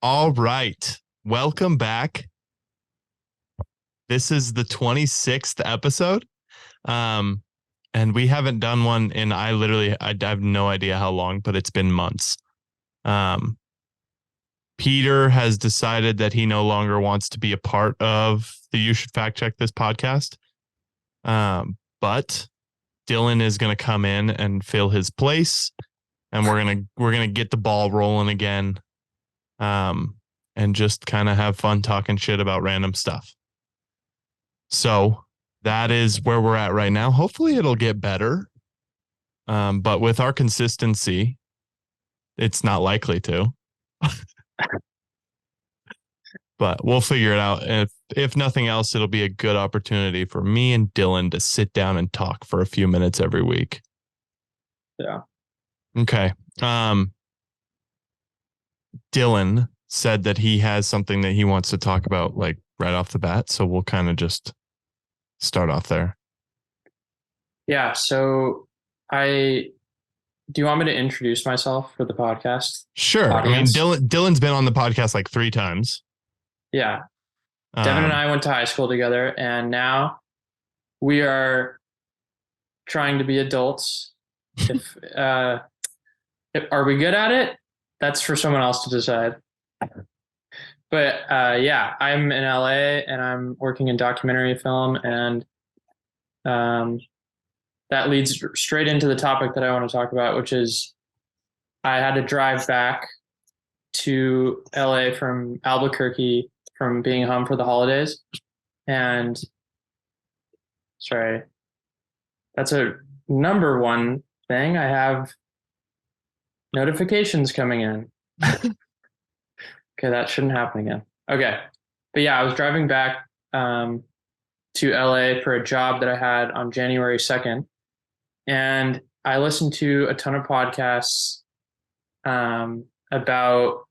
All right. Welcome back. This is the 26th episode. Um, and we haven't done one in I have no idea how long, but it's been months. Um, Peter has decided that he no longer wants to be a part of the You Should Fact Check This podcast. But Dylan is going to come in and fill his place, and we're gonna get the ball rolling again. Um, and just kind of have fun talking shit about random stuff. So that is where we're at right now. Hopefully it'll get better. But with our consistency, it's not likely to. But we'll figure it out. If nothing else, it'll be a good opportunity for me and Dylan to sit down and talk for a few minutes every week. Yeah. Okay. Dylan said that he has something that he wants to talk about, like right off the bat. So we'll kind of just start off there. Yeah. So do you want me to introduce myself for the podcast Sure. audience? I mean, Dylan's been on the podcast like 3 times. Yeah. Devon and I went to high school together, and now we are trying to be adults. Are we good at it? That's for someone else to decide. But yeah, I'm in LA and I'm working in documentary film, and that leads straight into the topic that I want to talk about, which is I had to drive back to LA from Albuquerque from being home for the holidays. And sorry, that's a number one thing. I have notifications coming in. Okay, that shouldn't happen again. Okay. But yeah, I was driving back to LA for a job that I had on January 2nd. And I listened to a ton of podcasts about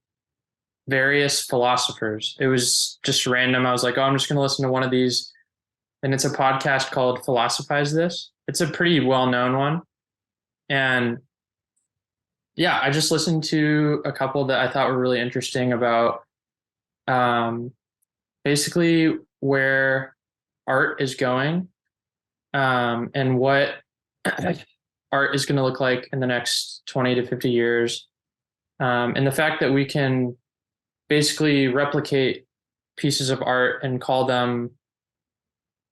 various philosophers. It was just random. I was like, oh, I'm just going to listen to one of these. And it's a podcast called Philosophize This. It's a pretty well-known one. And yeah, I just listened to a couple that I thought were really interesting about basically where art is going, and what art is going to look like in the next 20 to 50 years. And the fact that we can basically replicate pieces of art and call them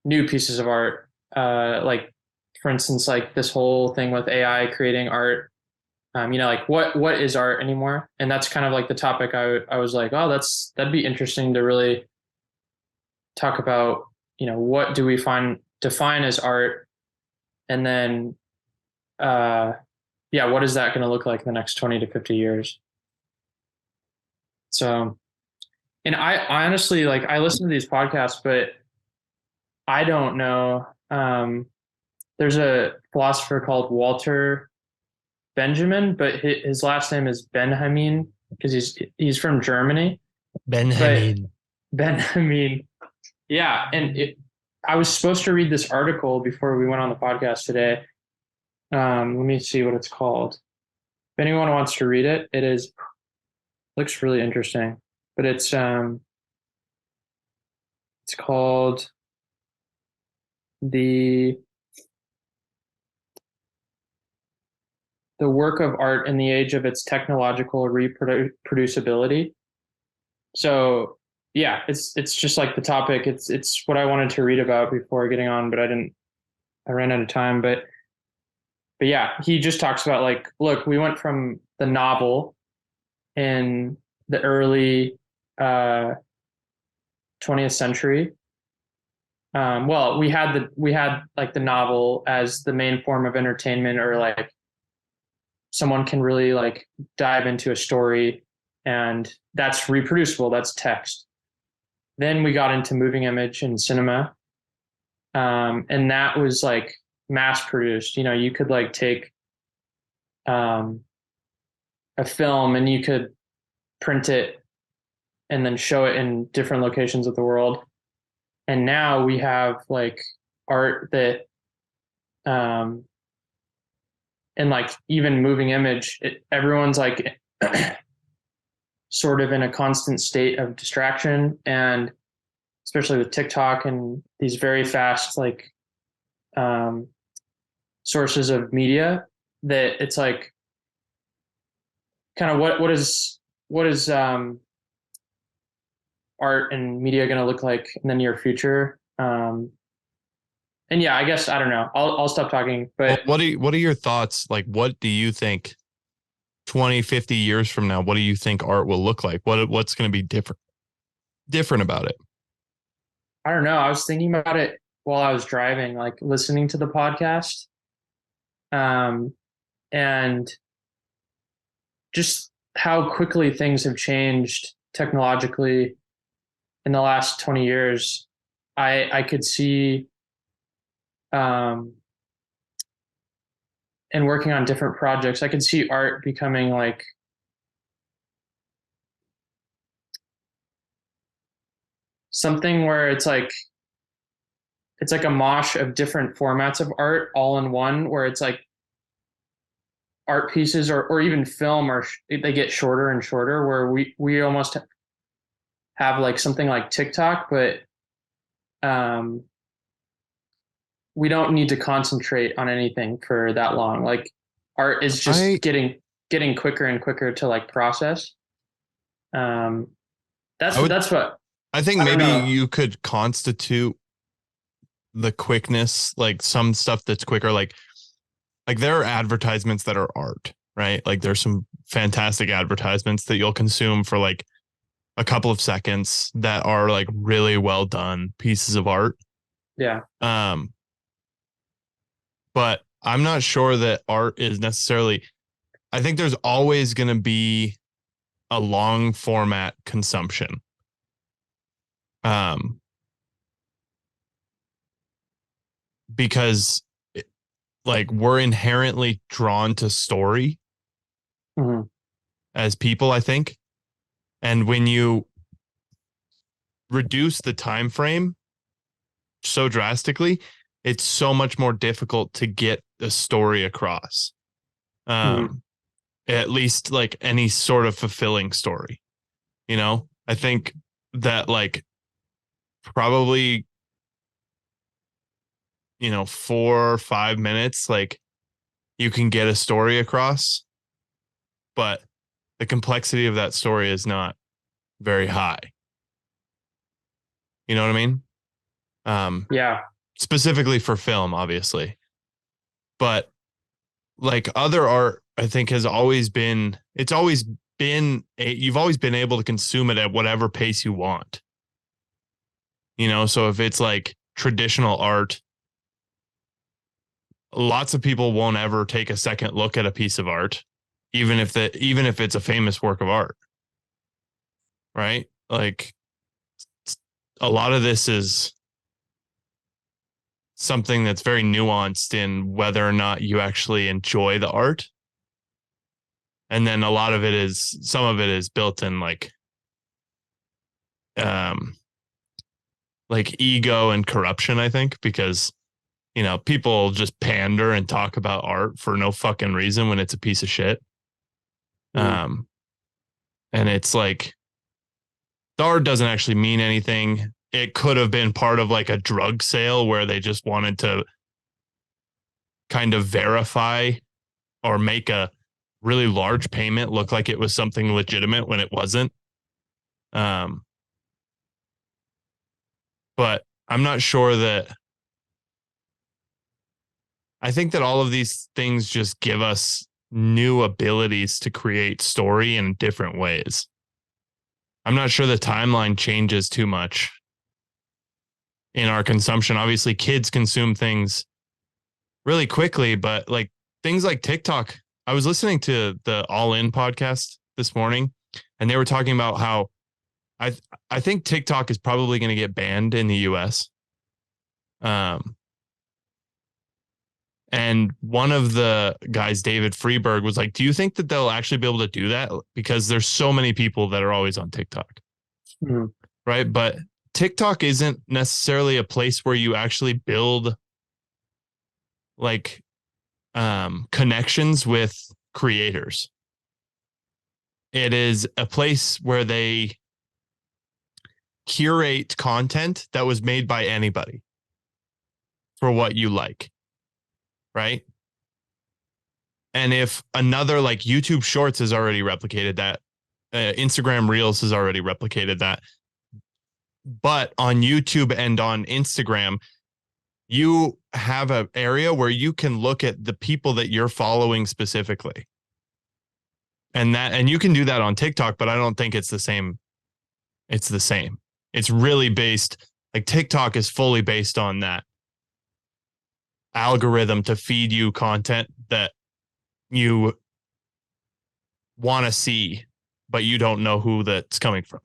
new pieces of art. Like, for instance, like this whole thing with AI creating art. Like what is art anymore? And that's kind of like the topic I was like, oh, that'd be interesting to really talk about. What do we define as art, and then yeah, what is that going to look like in the next 20 to 50 years? So, and I honestly, like, I listen to these podcasts, but I don't know. There's a philosopher called Walter Benjamin, but his last name is Benjamin because he's from Germany. Benjamin. Benjamin. Yeah. And I was supposed to read this article before we went on the podcast today. Let me see what it's called. If anyone wants to read it, looks really interesting, but it's called the work of art in the age of its technological reproducibility. So yeah, it's just like the topic. It's what I wanted to read about before getting on, but I ran out of time. But yeah, he just talks about, like, look, we went from the novel in the early 20th century. Well, we had like the novel as the main form of entertainment, or like someone can really like dive into a story and that's reproducible, that's text. Then we got into moving image and cinema. And that was like mass produced. You could like take a film and you could print it and then show it in different locations of the world. And now we have like art that, and like even moving image, everyone's like, sort of in a constant state of distraction, and especially with TikTok and these very fast like um, sources of media, that it's like kind of what is art and media going to look like in the near future. And yeah, I guess I don't know. I'll stop talking. Well, But what are your thoughts? Like, what do you think 20, 50 years from now, what do you think art will look like? What's going to be different about it? I don't know. I was thinking about it while I was driving, like listening to the podcast, um, and just how quickly things have changed technologically in the last 20 years. I could see, um, and working on different projects, I could see art becoming like something where it's like a mosh of different formats of art all in one, where it's like art pieces or even film, or they get shorter and shorter, where we almost have like something like TikTok, but um, we don't need to concentrate on anything for that long. Like art is just I getting quicker and quicker to like process. Um, I would that's what I think I don't maybe know. you could constitute the quickness, like some stuff that's quicker, like there are advertisements that are art, right? Like there's some fantastic advertisements that you'll consume for like a couple of seconds that are like really well done pieces of art. Yeah. Um, but I'm not sure that art is necessarily, I think there's always going to be a long format consumption. Um, because like we're inherently drawn to story Mhm. as people, I think. And when you reduce the time frame so drastically, it's so much more difficult to get a story across. Mhm. Um, at least like any sort of fulfilling story, you know? I think that like probably, 4 or 5 minutes, like you can get a story across, but the complexity of that story is not very high. You know what I mean? Um, Yeah. specifically for film, obviously. But like other art, I think has always been, it's always been, you've always been able to consume it at whatever pace you want. So if it's like traditional art, lots of people won't ever take a second look at a piece of art, even if it's a famous work of art, right? Like a lot of this is something that's very nuanced in whether or not you actually enjoy the art. And then a lot of it is, some of it is built in um like ego and corruption, I think, because people just pander and talk about art for no fucking reason when it's a piece of shit. Mhm. Um and it's like the art doesn't actually mean anything. It could have been part of like a drug sale where they just wanted to kind of verify or make a really large payment look like it was something legitimate when it wasn't. Um, but I'm not sure that, I think that all of these things just give us new abilities to create story in different ways. I'm not sure the timeline changes too much in our consumption. Obviously, kids consume things really quickly, but like things like TikTok. I was listening to the All In podcast this morning, and they were talking about how I I think TikTok is probably going to get banned in the US. Um, and one of the guys, David Freeberg, was like, "Do you think that they'll actually be able to do that? Because there's so many people that are always on TikTok, Mhm. right? But TikTok isn't necessarily a place where you actually build like connections with creators. It is a place where they curate content that was made by anybody for what you like, right? And if another, like, YouTube Shorts has already replicated that, Instagram Reels has already replicated that, but on YouTube and on Instagram, you have an area where you can look at the people that you're following specifically. And you can do that on TikTok, but I don't think it's the same. It's the same. It's really based, like, TikTok is fully based on that algorithm to feed you content that you want to see, but you don't know who that's coming from.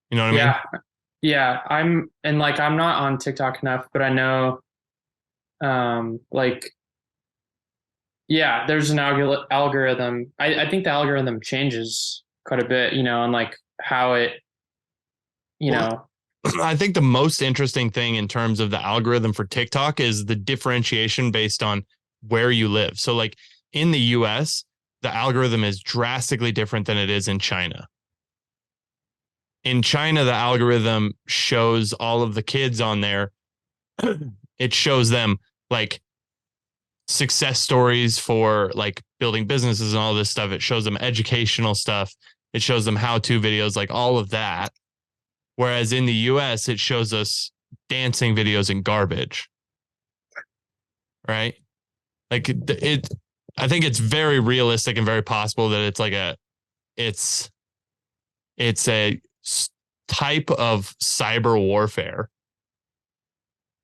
You know what I mean? Yeah. I'm not on TikTok enough, but I know, like, yeah, there's an algorithm. I think the algorithm changes quite a bit, and like how it, Well, I think the most interesting thing in terms of the algorithm for TikTok is the differentiation based on where you live. So, like, in the US, the algorithm is drastically different than it is in China. In China, the algorithm shows all of the kids on there. It shows them, like, success stories for, like, building businesses and all this stuff. It shows them educational stuff. It shows them how-to videos, like all of that. Whereas in the US, it shows us dancing videos and garbage. Right? Like, I think it's very realistic and very possible that it's a type of cyber warfare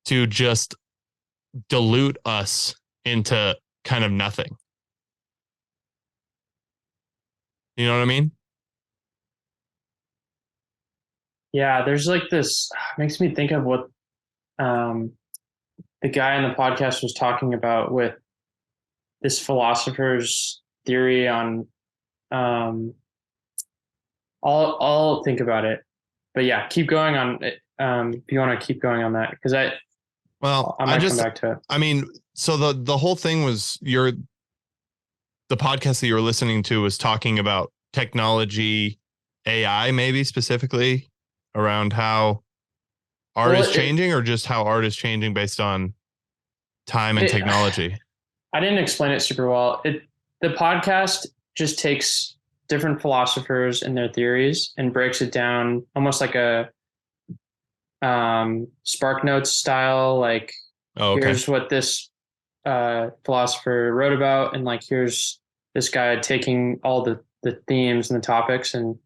to just dilute us into kind of nothing. You know what I mean? Yeah, there's like this makes me think of what the guy on the podcast was talking about with this philosopher's theory on I'll think about it. But yeah, keep going on it. If you want to keep going on that, because I might come back to it. I mean, so the whole thing was the podcast that you were listening to was talking about technology, AI, maybe specifically around how art is changing, or just how art is changing based on time and technology. I didn't explain it super well. The podcast just takes different philosophers and their theories and breaks it down almost like a Spark Notes style, like, here's what this philosopher wrote about, and like here's this guy taking all the themes and the topics and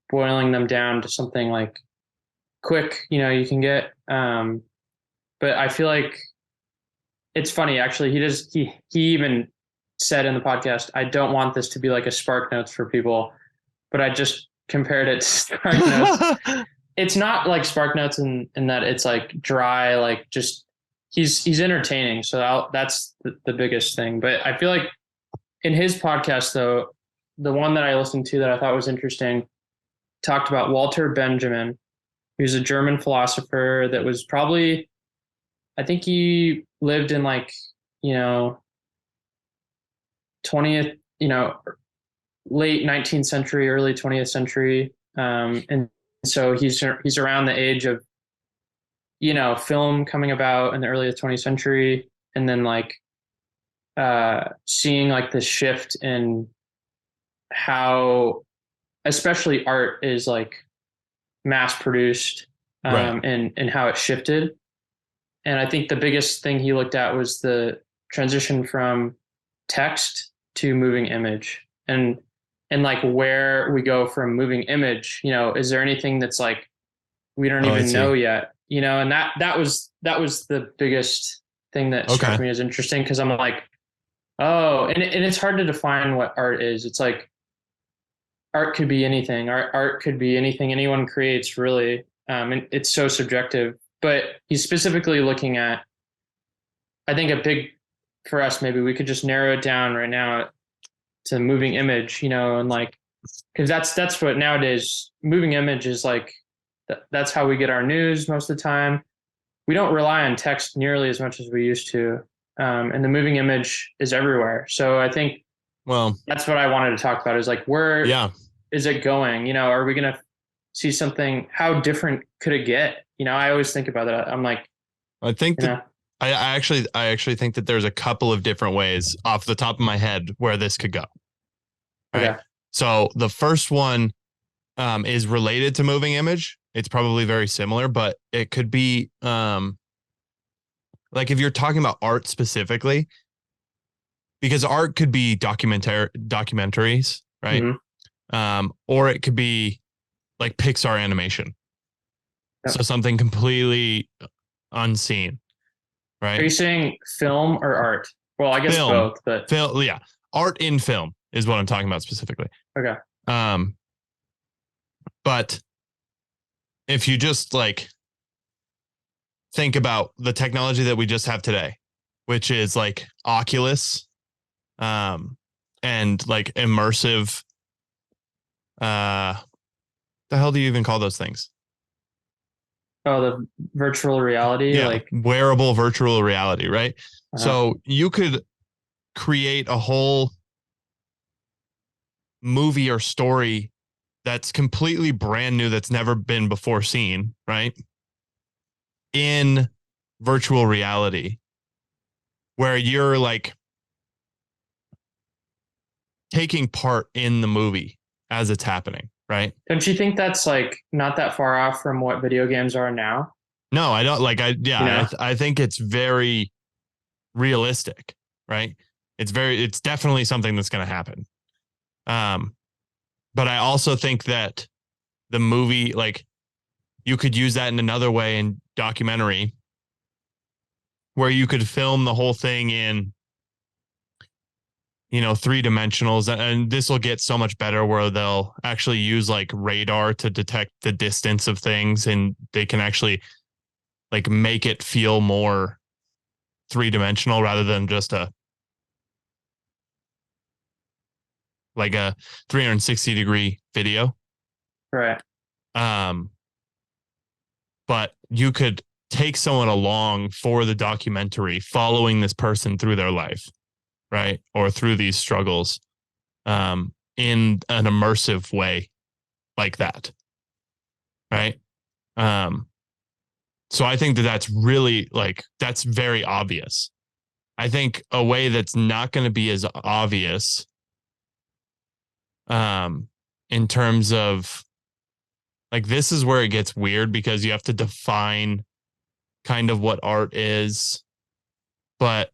boiling them down to something like quick, you can get. But I feel like it's funny, actually. He even said in the podcast, I don't want this to be like a Spark Notes for people, but I just compared it to Spark Notes. It's not like Spark Notes in that it's like dry, like just he's entertaining. So that's the biggest thing. But I feel like in his podcast, though, the one that I listened to that I thought was interesting talked about Walter Benjamin, who's a German philosopher that was probably, I think he lived in like, 20th, late 19th century, early 20th century. And so he's around the age of, film coming about in the early 20th century. And then like seeing like this shift in how, especially art is like mass produced, Right. and how it shifted. And I think the biggest thing he looked at was the transition from text to moving image, and like where we go from moving image. Is there anything that's like we don't even know yet? And that was the biggest thing that struck me as interesting, because I'm like, oh, and it's hard to define what art is. It's like art could be anything. Art could be anything anyone creates, really. And it's so subjective. But he's specifically looking at, I think for us, maybe we could just narrow it down right now to moving image, and like, because that's what nowadays moving image is like. That's how we get our news most of the time. We don't rely on text nearly as much as we used to, and the moving image is everywhere. So I think Well, That's what I wanted to talk about is like, where yeah, is it going? You know, are we going to see something? How different could it get? You know, I always think about that. I'm like, I think you that know, I actually think that there's a couple of different ways off the top of my head where this could go. Right. okay. So the first one is related to moving image. It's probably very similar, but it could be like if you're talking about art specifically, because art could be documentaries, right? Mm-hmm. Or it could be like Pixar animation. So Yep. something completely unseen, Are right? you saying film or art? Well, I guess Film, both, but film, yeah, art in film is what I'm talking about specifically. okay. Um, but if you just like think about the technology that we just have today, which is like Oculus, um, and like immersive, the hell do you even call those things? Oh, the virtual reality, Yeah, like, wearable virtual reality, right? uh So you could create a whole movie or story that's completely brand new, that's never been before seen, right? In virtual reality, where you're like taking part in the movie as it's happening, right? don't you think that's like not that far off from what video games are now? No, I don't like You know, I think it's very realistic, right? It's definitely something that's going to happen. Um but I also think that the movie, like, you could use that in another way in documentary, where you could film the whole thing in, three dimensionals. And this will get so much better where they'll actually use like radar to detect the distance of things, and they can actually like make it feel more three-dimensional rather than just a 360-degree video. right? Um, but you could take someone along for the documentary, following this person through their life, right? Or through these struggles, in an immersive way like that, right? Um, so I think that that's really like, that's very obvious. I think a way that's not going to be as obvious, um, in terms of like, this is where it gets weird because you have to define kind of what art is, but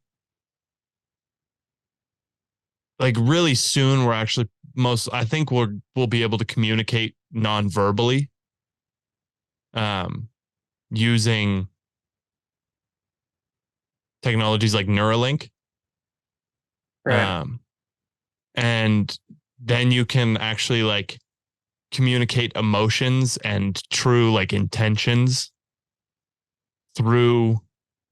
like really soon we're actually I think we'll be able to communicate non-verbally, um, using technologies like Neuralink. Right. Um, and then you can actually like communicate emotions and true like intentions through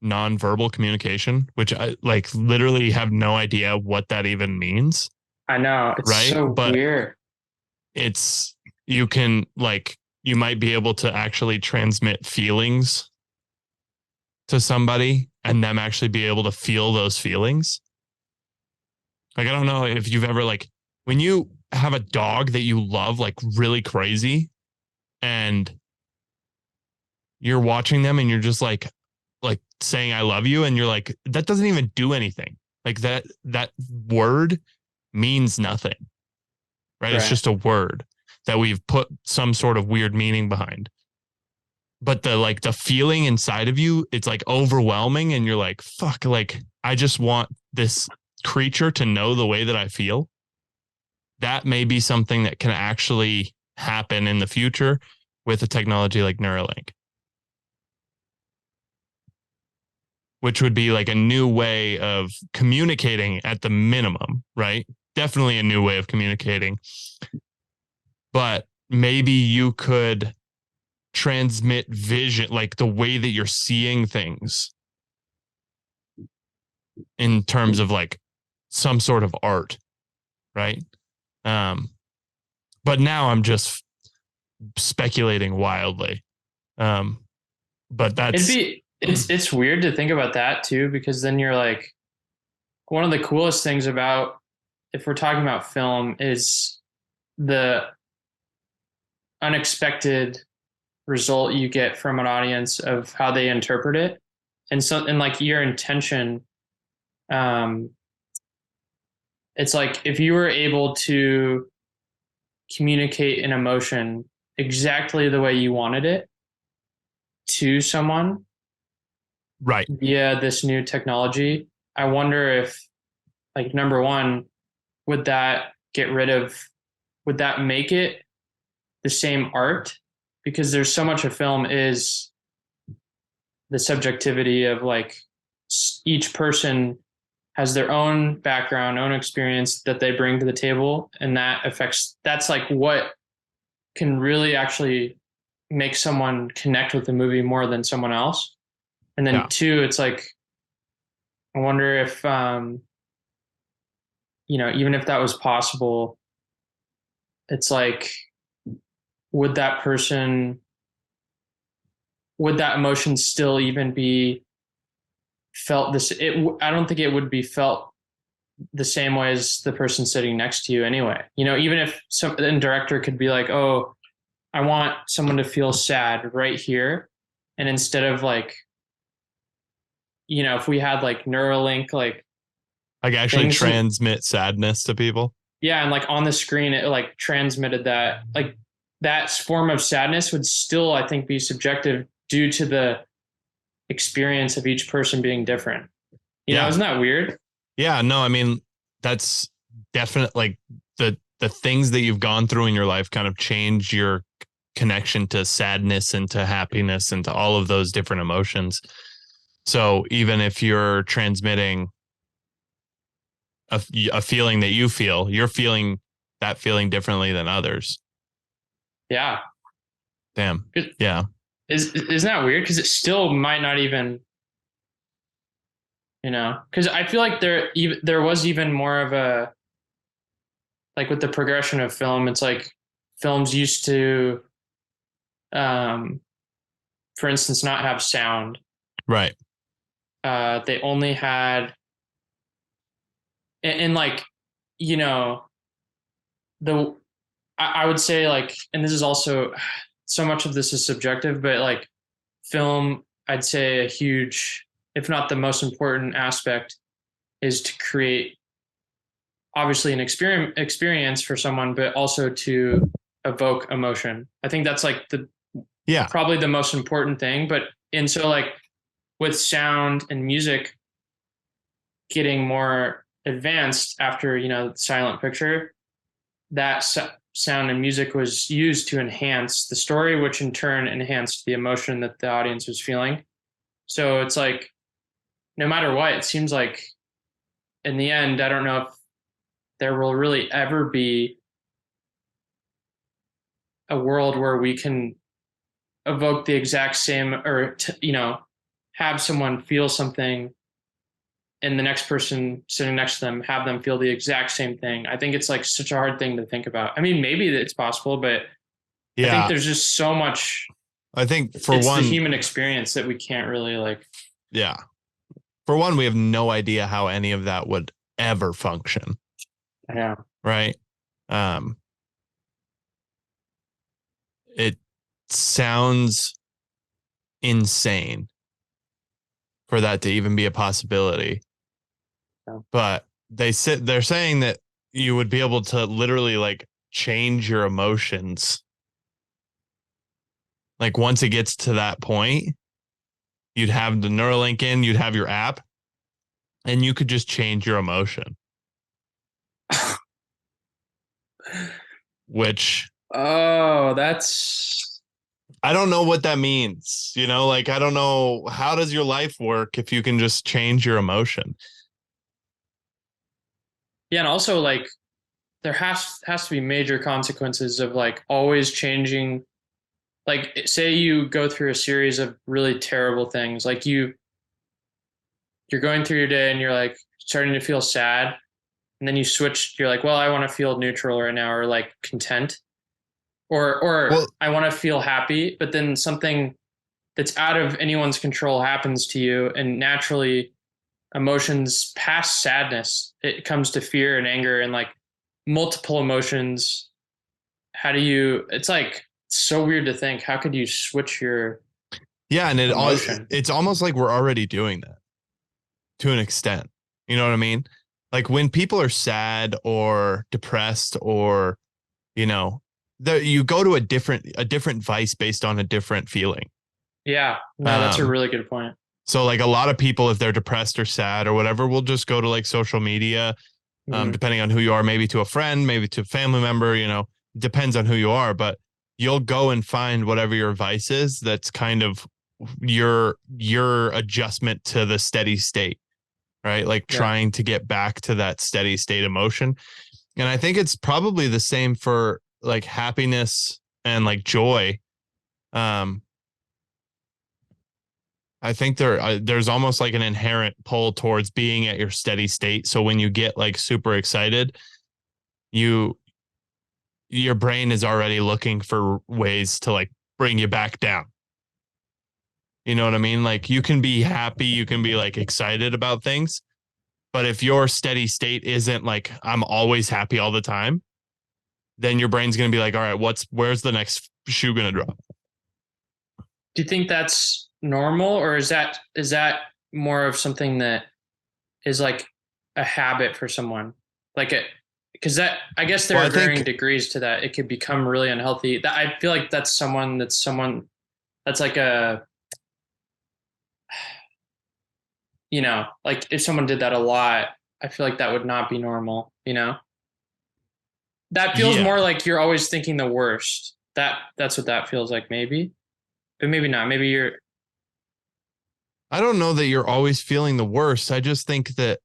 nonverbal communication, which I like literally have no idea what that even means, I know. It's right? so But weird. it's you can like you might be able to actually transmit feelings to somebody and them actually be able to feel those feelings. Like, I don't know if you've ever like, when you have a dog that you love like really crazy, and you're watching them and you're just like saying I love you, and you're like, that doesn't even do anything. Like that word means nothing, right? It's Right. just a word that we've put some sort of weird meaning behind. But the feeling inside of you, it's like overwhelming, and you're like, fuck, like I just want this creature to know the way that I feel. That may be something that can actually happen in the future with a technology like Neuralink, which would be like a new way of communicating at the minimum, right? Definitely a new way of communicating. But maybe you could transmit vision, like the way that you're seeing things, in terms of like some sort of art, right? Um, but now I'm just speculating wildly. Um, but It'd that's be it's weird to think about that too, because then you're like one of the coolest things about if we're talking about film, is the unexpected result you get from an audience of how they interpret it. And so, and like your intention, um, it's like if you were able to communicate an emotion exactly the way you wanted it to someone Right. via this new technology, I wonder if, like, number one, would that get rid of, would that make it the same art? Because there's so much of film is the subjectivity of like each person has their own background, own experience that they bring to the table. And that affects, that's like what can really actually make someone connect with the movie more than someone else. And then Yeah. two, it's like, I wonder if, even if that was possible, it's like, would that person, would that emotion still even be felt this? I don't think it would be felt the same way as the person sitting next to you anyway. Even if some director could be like, oh, I want someone to feel sad right here. And instead of like, if we had like Neuralink, like Actually things, transmit sadness to people. yeah, and like on the screen, it like transmitted that, like that form of sadness would still, I think, be subjective due to the experience of each person being different. Yeah. Isn't that weird? Yeah, no, I mean, that's definite, like the things that you've gone through in your life kind of change your connection to sadness and to happiness and to all of those different emotions. So even if you're transmitting a feeling that you feel, you're feeling that feeling differently than others. Yeah. Damn. Yeah. Isn't that weird? Because it still might not even, because I feel like there was even more of a, like with the progression of film, it's like films used to, for instance, not have sound. Right. They only had, and like, you know, the, I would say like, and this is also, so much of this is subjective, but like film, I'd say a huge, if not the most important aspect, is to create obviously an experience for someone, but also to evoke emotion. I think that's like probably the most important thing. But and so like with sound and music getting more advanced after silent picture, that sound and music was used to enhance the story, which in turn enhanced the emotion that the audience was feeling. So it's like no matter what, it seems like in the end, I don't know if there will really ever be a world where we can evoke the exact same or have someone feel something and the next person sitting next to them have them feel the exact same thing. I think it's like such a hard thing to think about. I mean, maybe it's possible, but I think there's just so much. I think for it's one, the human experience that we can't really like. Yeah. For one, we have no idea how any of that would ever function. Yeah. Right. It sounds insane for that to even be a possibility. Yeah. But they're saying that you would be able to literally like change your emotions. Like once it gets to that point, you'd have the Neuralink in, you'd have your app, and you could just change your emotion. Which that's I don't know what that means. Like I don't know, how does your life work if you can just change your emotion? Yeah, and also like there has to be major consequences of like always changing. Like say you go through a series of really terrible things, like you're going through your day and you're like starting to feel sad, and then you switch, you're like, well, I want to feel neutral right now, or like content, or Well, I want to feel happy, but then something that's out of anyone's control happens to you, and naturally emotions past sadness. It comes to fear and anger and like multiple emotions. How do you, it's like so weird to think, how could you switch your Yeah, and emotion? it's almost like we're already doing that to an extent. You know what I mean? Like when people are sad or depressed or, you know, you go to a different vice based on a different feeling. Yeah, no, that's a Um, really good point. so like a lot of people, if they're depressed or sad or whatever, will just go to like social media, Mhm. depending on who you are, maybe to a friend, maybe to a family member, depends on who you are, but you'll go and find whatever your vice is that's kind of your adjustment to the steady state, right? Like Yeah. trying to get back to that steady state emotion. And I think it's probably the same for like happiness and like joy. Um, I think there's almost like an inherent pull towards being at your steady state. So when you get like super excited, you your brain is already looking for ways to like bring you back down. You know what I mean? Like you can be happy, you can be like excited about things, but if your steady state isn't like I'm always happy all the time, then your brain's going to be like, all right, where's the next shoe going to drop? Do you think that's normal, or is that more of something that is like a habit for someone? Like it, because that, I guess there Well, are I varying think degrees to that. It could become really unhealthy. That I feel like that's someone that's like a, like if someone did that a lot, I feel like that would not be normal, That feels yeah. more like you're always thinking the worst. That's what that feels like, maybe. But maybe not. Maybe you're I don't know that you're always feeling the worst. I just think that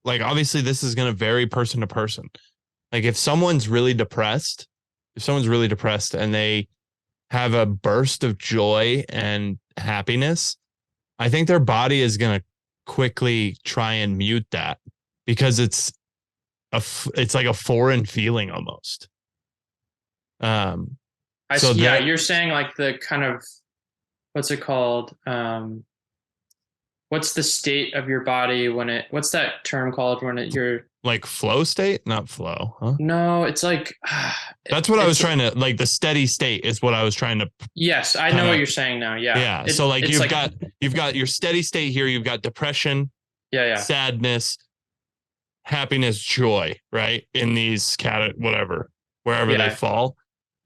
like obviously this is going to vary person to person. Like if someone's really depressed and they have a burst of joy and happiness, I think their body is going to quickly try and mute that because it's like a foreign feeling almost. Um, so yeah, they're you're saying like the kind of, what's it called? What's the state of your body when what's that term called when you're, like flow state, not flow, huh? no, it's like, That's what I was it's, trying to like the steady state is what I was trying to yes, I know kind what of you're saying now. Yeah. yeah. So like It's like, you've got your steady state here, you've got depression, yeah, yeah, sadness, happiness, joy, right? In these whatever, wherever they yeah, fall.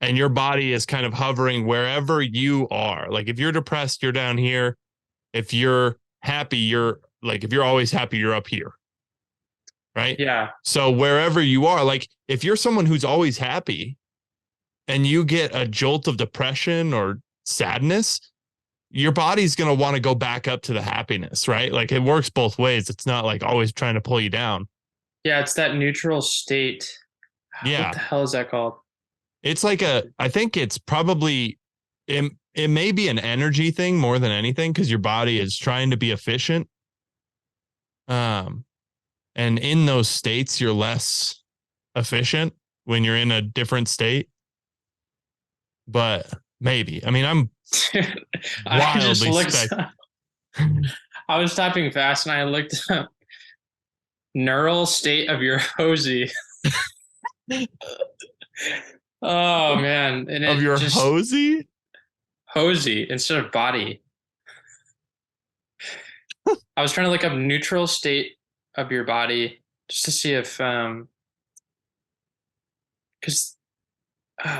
And your body is kind of hovering wherever you are. Like if you're depressed, you're down here. If you're happy, you're like if you're always happy, you're up here. Right. yeah, So wherever you are, like if you're someone who's always happy and you get a jolt of depression or sadness, your body's going to want to go back up to the happiness, right? Like it works both ways. It's not like always trying to pull you down. yeah. It's that neutral state. What Yeah. the hell is that called? It's like I think it's probably, it may be an energy thing more than anything because your body is trying to be efficient. Um, and in those states, you're less efficient when you're in a different state. But maybe, I mean, I'm I just wildly looked. spec. I was typing fast and I looked up neural state of your hosey. Oh man, and Of it your just hosey. hosey instead of body. I was trying to look up neutral state of your body just to see if because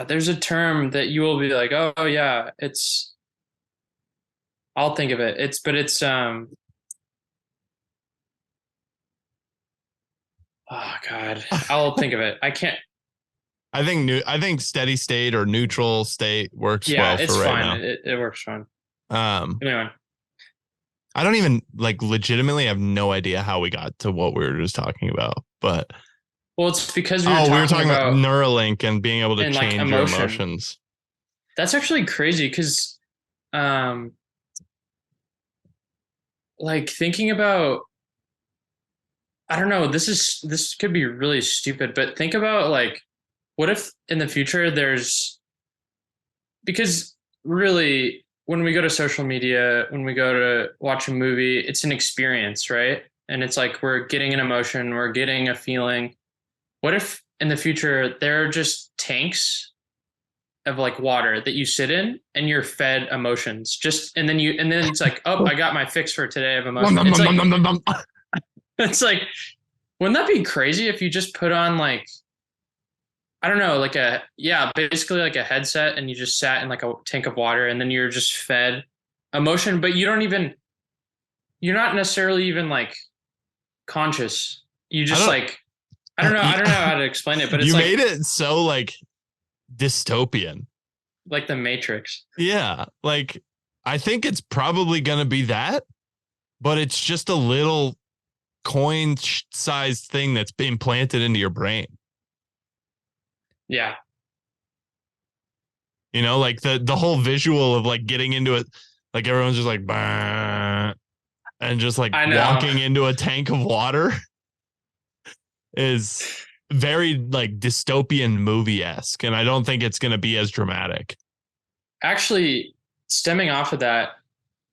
there's a term that you will be like, oh yeah, it's, I'll think of it. It's oh god, I'll think of it. I can't. I think steady state or neutral state works Yeah, well it's for right fine. now. It works fine. Um, Anyway, I don't even like legitimately have no idea how we got to what we were just talking about. But well, it's because we were oh, we were talking talking about about Neuralink and being able to and like change your emotion. emotions. That's actually crazy because um like thinking about, I don't know, this could be really stupid, but think about like what if in the future there's, because really when we go to social media, when we go to watch a movie, it's an experience, right? and it's like we're getting an emotion, we're getting a feeling. What if in the future there are just tanks of like water that you sit in and you're fed emotions, just and then it's like, oh, I got my fix for today of emotion. It's like it's like, wouldn't that be crazy if you just put on like, I don't know, like basically like a headset, and you just sat in like a tank of water, and then you're just fed emotion, but you're not necessarily even like conscious. You I just don't, like, I don't know how to explain it, but it's you like made it so like dystopian. like the Matrix. Yeah. Like, I think it's probably going to be that, but it's just a little coin sized thing that's been planted into your brain. Yeah. You know, like the whole visual of like getting into it, like everyone's just like, bah, and just like I know. walking into a tank of water is very like dystopian movie-esque. And I don't think it's going to be as dramatic. Actually, stemming off of that,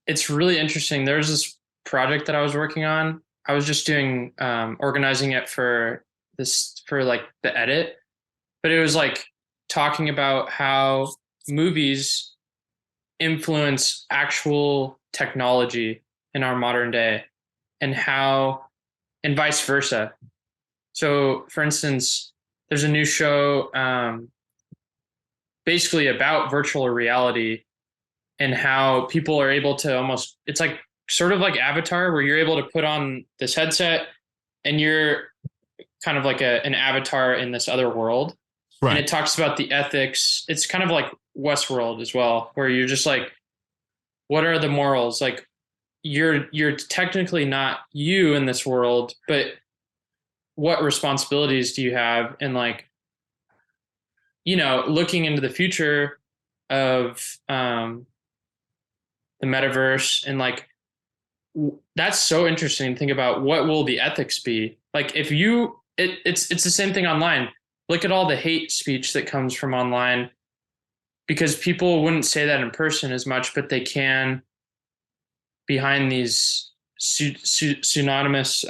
it's really interesting. There's this project that I was working on. I was just doing organizing it for like the edit, but it was like talking about how movies influence actual technology in our modern day, and and vice versa. So, for instance, there's a new show basically about virtual reality, and how people are able to almost, it's like sort of like Avatar, where you're able to put on this headset and you're kind of like an avatar in this other world. Right. And it talks about the ethics. It's kind of like Westworld as well, where you're just like, what are the morals? Like, you're technically not you in this world, but what responsibilities do you have? And like, looking into the future of the metaverse, and like, that's so interesting to think about. What will the ethics be? Like, if it's the same thing online. Look at all the hate speech that comes from online, because people wouldn't say that in person as much, but they can behind these pseudonymous,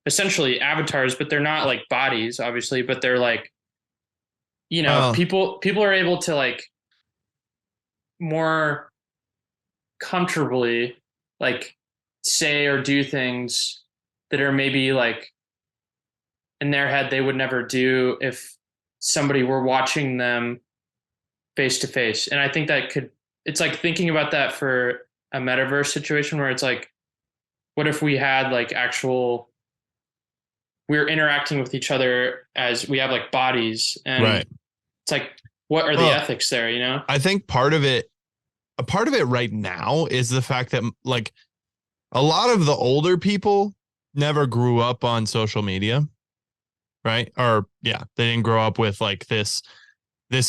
essentially avatars, but they're not like bodies, obviously, but they're like, people are able to like more comfortably like say or do things that are maybe like in their head they would never do if somebody were watching them face to face. And I think it's like thinking about that for a metaverse situation, where it's like, what if we had like we're interacting with each other as we have like bodies, and right. It's like, what are the ethics there? I think part of it right now is the fact that like a lot of the older people never grew up on social media, right? Or yeah, they didn't grow up with like this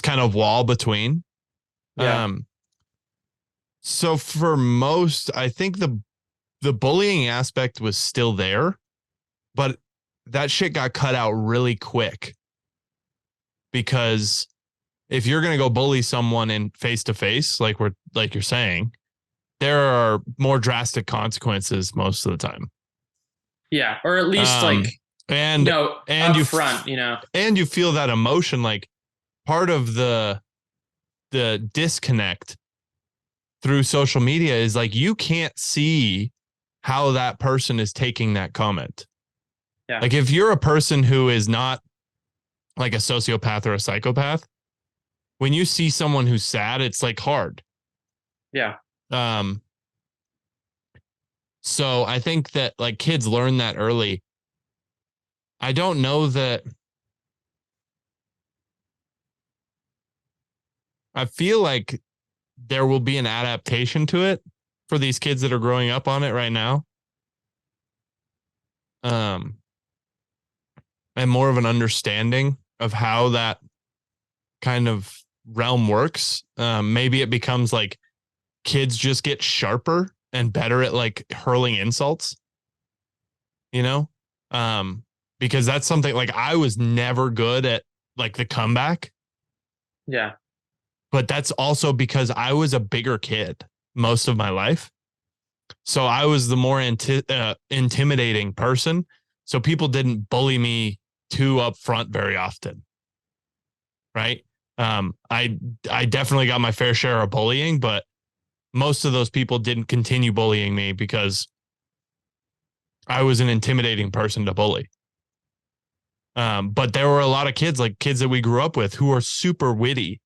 kind of wall between. Yeah. So for most, I think the bullying aspect was still there, but that shit got cut out really quick, because if you're going to go bully someone in face to face, like you're saying, there are more drastic consequences most of the time. Yeah. Or at least like, and up front, and you feel that emotion. Like, part of the disconnect through social media is like, you can't see how that person is taking that comment. Yeah. Like, if you're a person who is not like a sociopath or a psychopath, when you see someone who's sad, it's like hard. Yeah. So I think that like kids learn that early. I don't know that. I feel like there will be an adaptation to it for these kids that are growing up on it right now. And more of an understanding of how that kind of realm works. Maybe it becomes like kids just get sharper and better at like hurling insults, because that's something like I was never good at, like the comeback. Yeah. But that's also because I was a bigger kid most of my life. So I was the more intimidating person. So people didn't bully me too up front very often. Right. I definitely got my fair share of bullying, but most of those people didn't continue bullying me because I was an intimidating person to bully. But there were a lot of kids, like kids that we grew up with, who are super witty.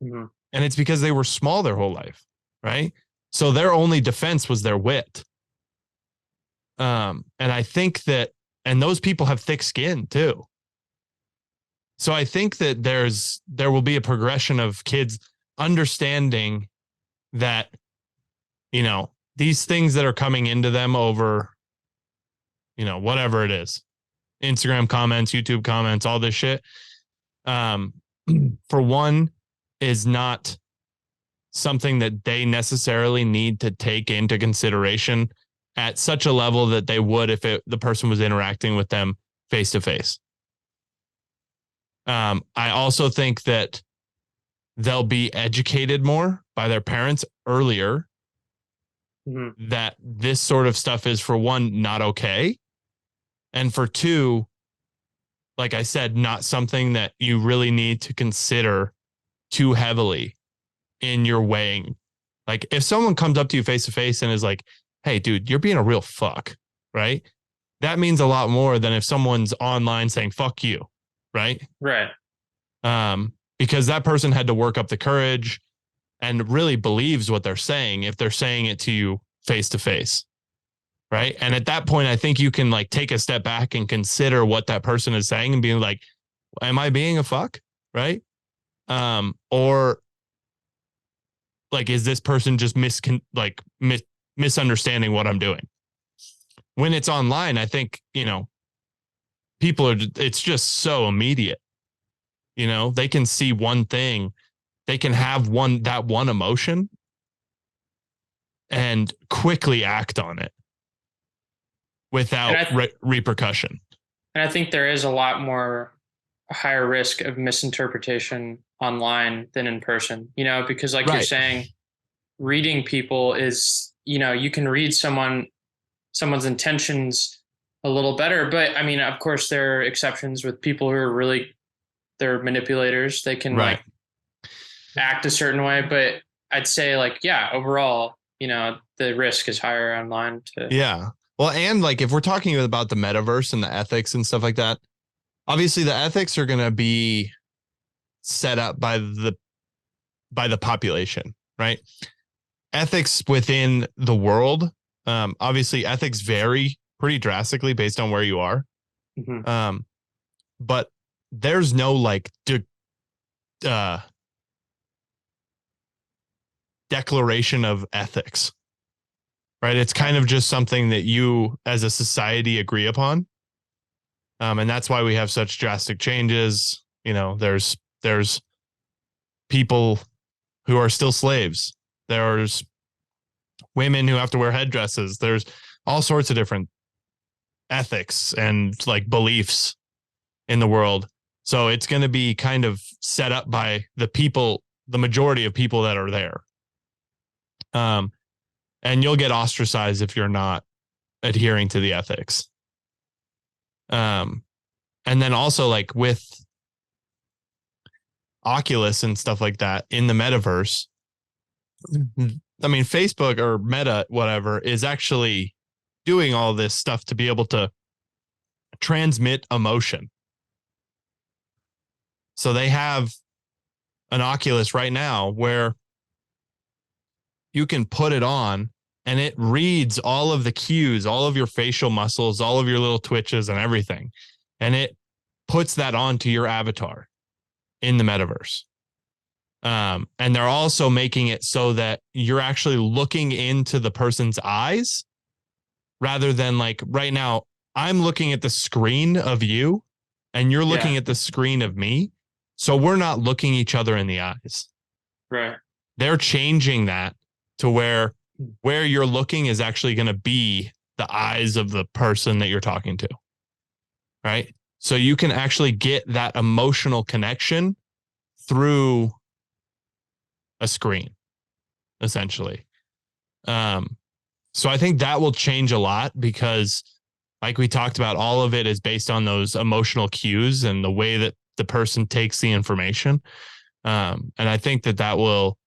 Mhm. And it's because they were small their whole life. Right. So their only defense was their wit. And I think that, and those people have thick skin too. So I think that there will be a progression of kids understanding that, you know, these things that are coming into them over, you know, whatever it is, Instagram comments, YouTube comments, all this shit. Um, for one, is not something that they necessarily need to take into consideration at such a level that they would if the person was interacting with them face to face. I also think that they'll be educated more by their parents earlier that this sort of stuff is, for one, not okay. And for two, like I said, not something that you really need to consider too heavily in your weighing. Like if someone comes up to you face to face and is like, hey, dude, you're being a real fuck, right? That means a lot more than if someone's online saying, fuck you, right? Right. Because that person had to work up the courage and really believes what they're saying if they're saying it to you face to face. Right. And at that point, I think you can like take a step back and consider what that person is saying and being like, am I being a fuck? Right. Or like, is this person just misunderstanding what I'm doing? When it's online, I think, you know, it's just so immediate. You know, they can see one thing, they can have that one emotion and quickly act on it without repercussion. And I think there is a lot more higher risk of misinterpretation online than in person, you know, because like you're saying, reading people is, you know, you can read someone's intentions a little better. But I mean, of course, there are exceptions with people who are really, they're manipulators. They can like act a certain way. But I'd say like, yeah, overall, you know, the risk is higher online to. Yeah. Well, and like if we're talking about the metaverse and the ethics and stuff like that, obviously the ethics are going to be set up by the population, right? Ethics within the world, obviously ethics vary pretty drastically based on where you are. But there's no like declaration of ethics, right? It's kind of just something that you as a society agree upon. And that's why we have such drastic changes. You know, there's people who are still slaves. There's women who have to wear headdresses. There's all sorts of different ethics and like beliefs in the world. So it's going to be kind of set up by the people, the majority of people that are there. And you'll get ostracized if you're not adhering to the ethics. And then also like with Oculus and stuff like that in the metaverse, I mean, Facebook or Meta, whatever, is actually doing all this stuff to be able to transmit emotion. So they have an Oculus right now where you can put it on and it reads all of the cues, all of your facial muscles, all of your little twitches and everything. And it puts that onto your avatar in the metaverse. And they're also making it so that you're actually looking into the person's eyes rather than like right now, I'm looking at the screen of you and you're looking at the screen of me. So we're not looking each other in the eyes. Right. They're changing that to where you're looking is actually going to be the eyes of the person that you're talking to. Right. So you can actually get that emotional connection through a screen, essentially. So I think that will change a lot because, like we talked about, all of it is based on those emotional cues and the way that the person takes the information. And I think it'll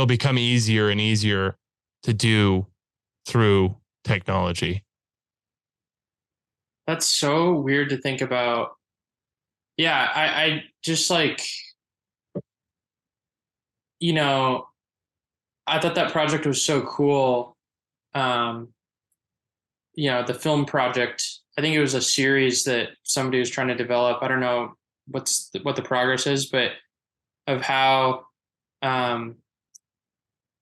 become easier and easier to do through technology. That's so weird to think about. Yeah, I just like, you know, I thought that project was so cool. Um, the film project, I think it was a series that somebody was trying to develop. I don't know what the progress is, but of how um,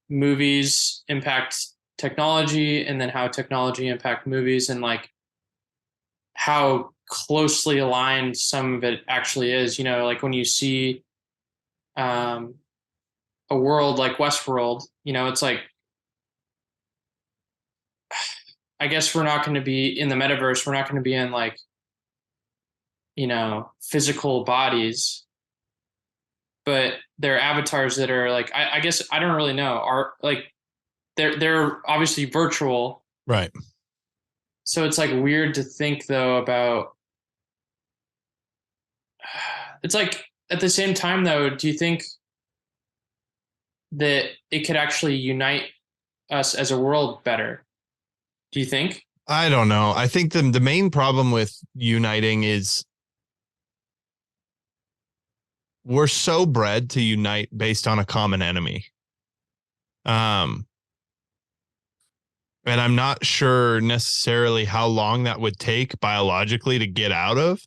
movies impact technology and then how technology impact movies and like how closely aligned some of it actually is. Like when you see um, a world like Westworld, it's like, I guess we're not going to be in the metaverse. We're not going to be in like, physical bodies, but they're avatars that are like, I guess I don't really know, are like they're obviously virtual. Right. So it's like weird to think though about, it's like at the same time though, do you think that it could actually unite us as a world better? Do you think? I don't know. I think the main problem with uniting is we're so bred to unite based on a common enemy. Um, and I'm not sure necessarily how long that would take biologically to get out of.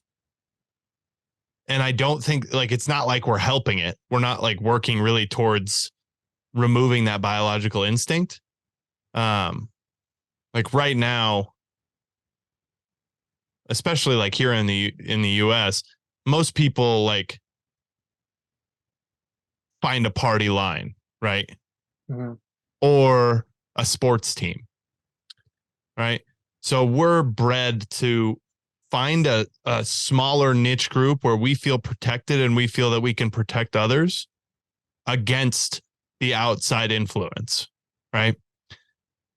And I don't think like it's not like we're helping it. We're not like working really towards removing that biological instinct. Like right now, especially like here in the US, most people like find a party line, right? Mm-hmm. Or a sports team, right? So we're bred to find a smaller niche group where we feel protected and we feel that we can protect others against the outside influence, right?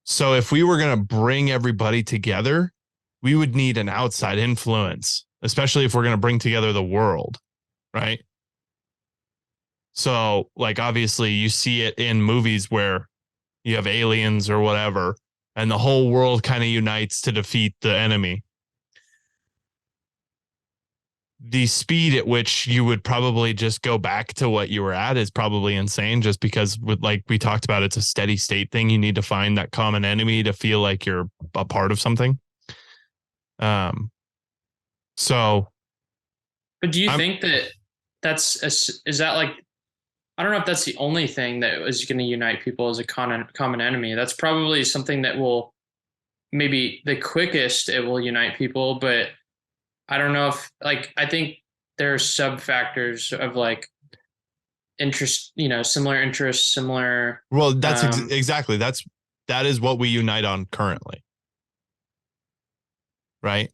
So if we were going to bring everybody together, we would need an outside influence, especially if we're going to bring together the world, right? So, like, obviously, you see it in movies where you have aliens or whatever, and the whole world kind of unites to defeat the enemy. The speed at which you would probably just go back to what you were at is probably insane, just because, with like we talked about, it's a steady state thing. You need to find that common enemy to feel like you're a part of something. So, But do you I'm think that is that like, I don't know if that's the only thing that is going to unite people as a common enemy. That's probably something that will, maybe the quickest it will unite people, but I don't know if, like, I think there are sub factors of like interest, similar interests, similar. well, that's exactly that is what we unite on currently, right?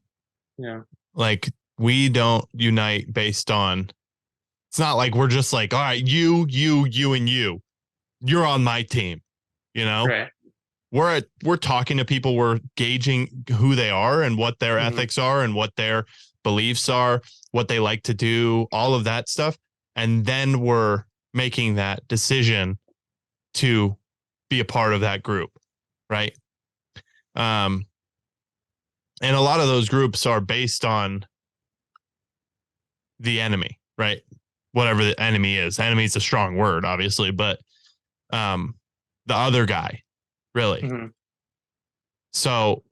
Yeah. Like we don't unite based on. It's not like we're just like, all right, you, and you. You're on my team. You know, Right. we're talking to people, we're gauging who they are and what their Mm-hmm. ethics are and what their beliefs are, what they like to do, all of that stuff. And then we're making that decision to be a part of that group. Right. Um, and a lot of those groups are based on the enemy, right? Whatever the enemy is. Enemy is a strong word, obviously, but um, the other guy, really. Mm-hmm. So,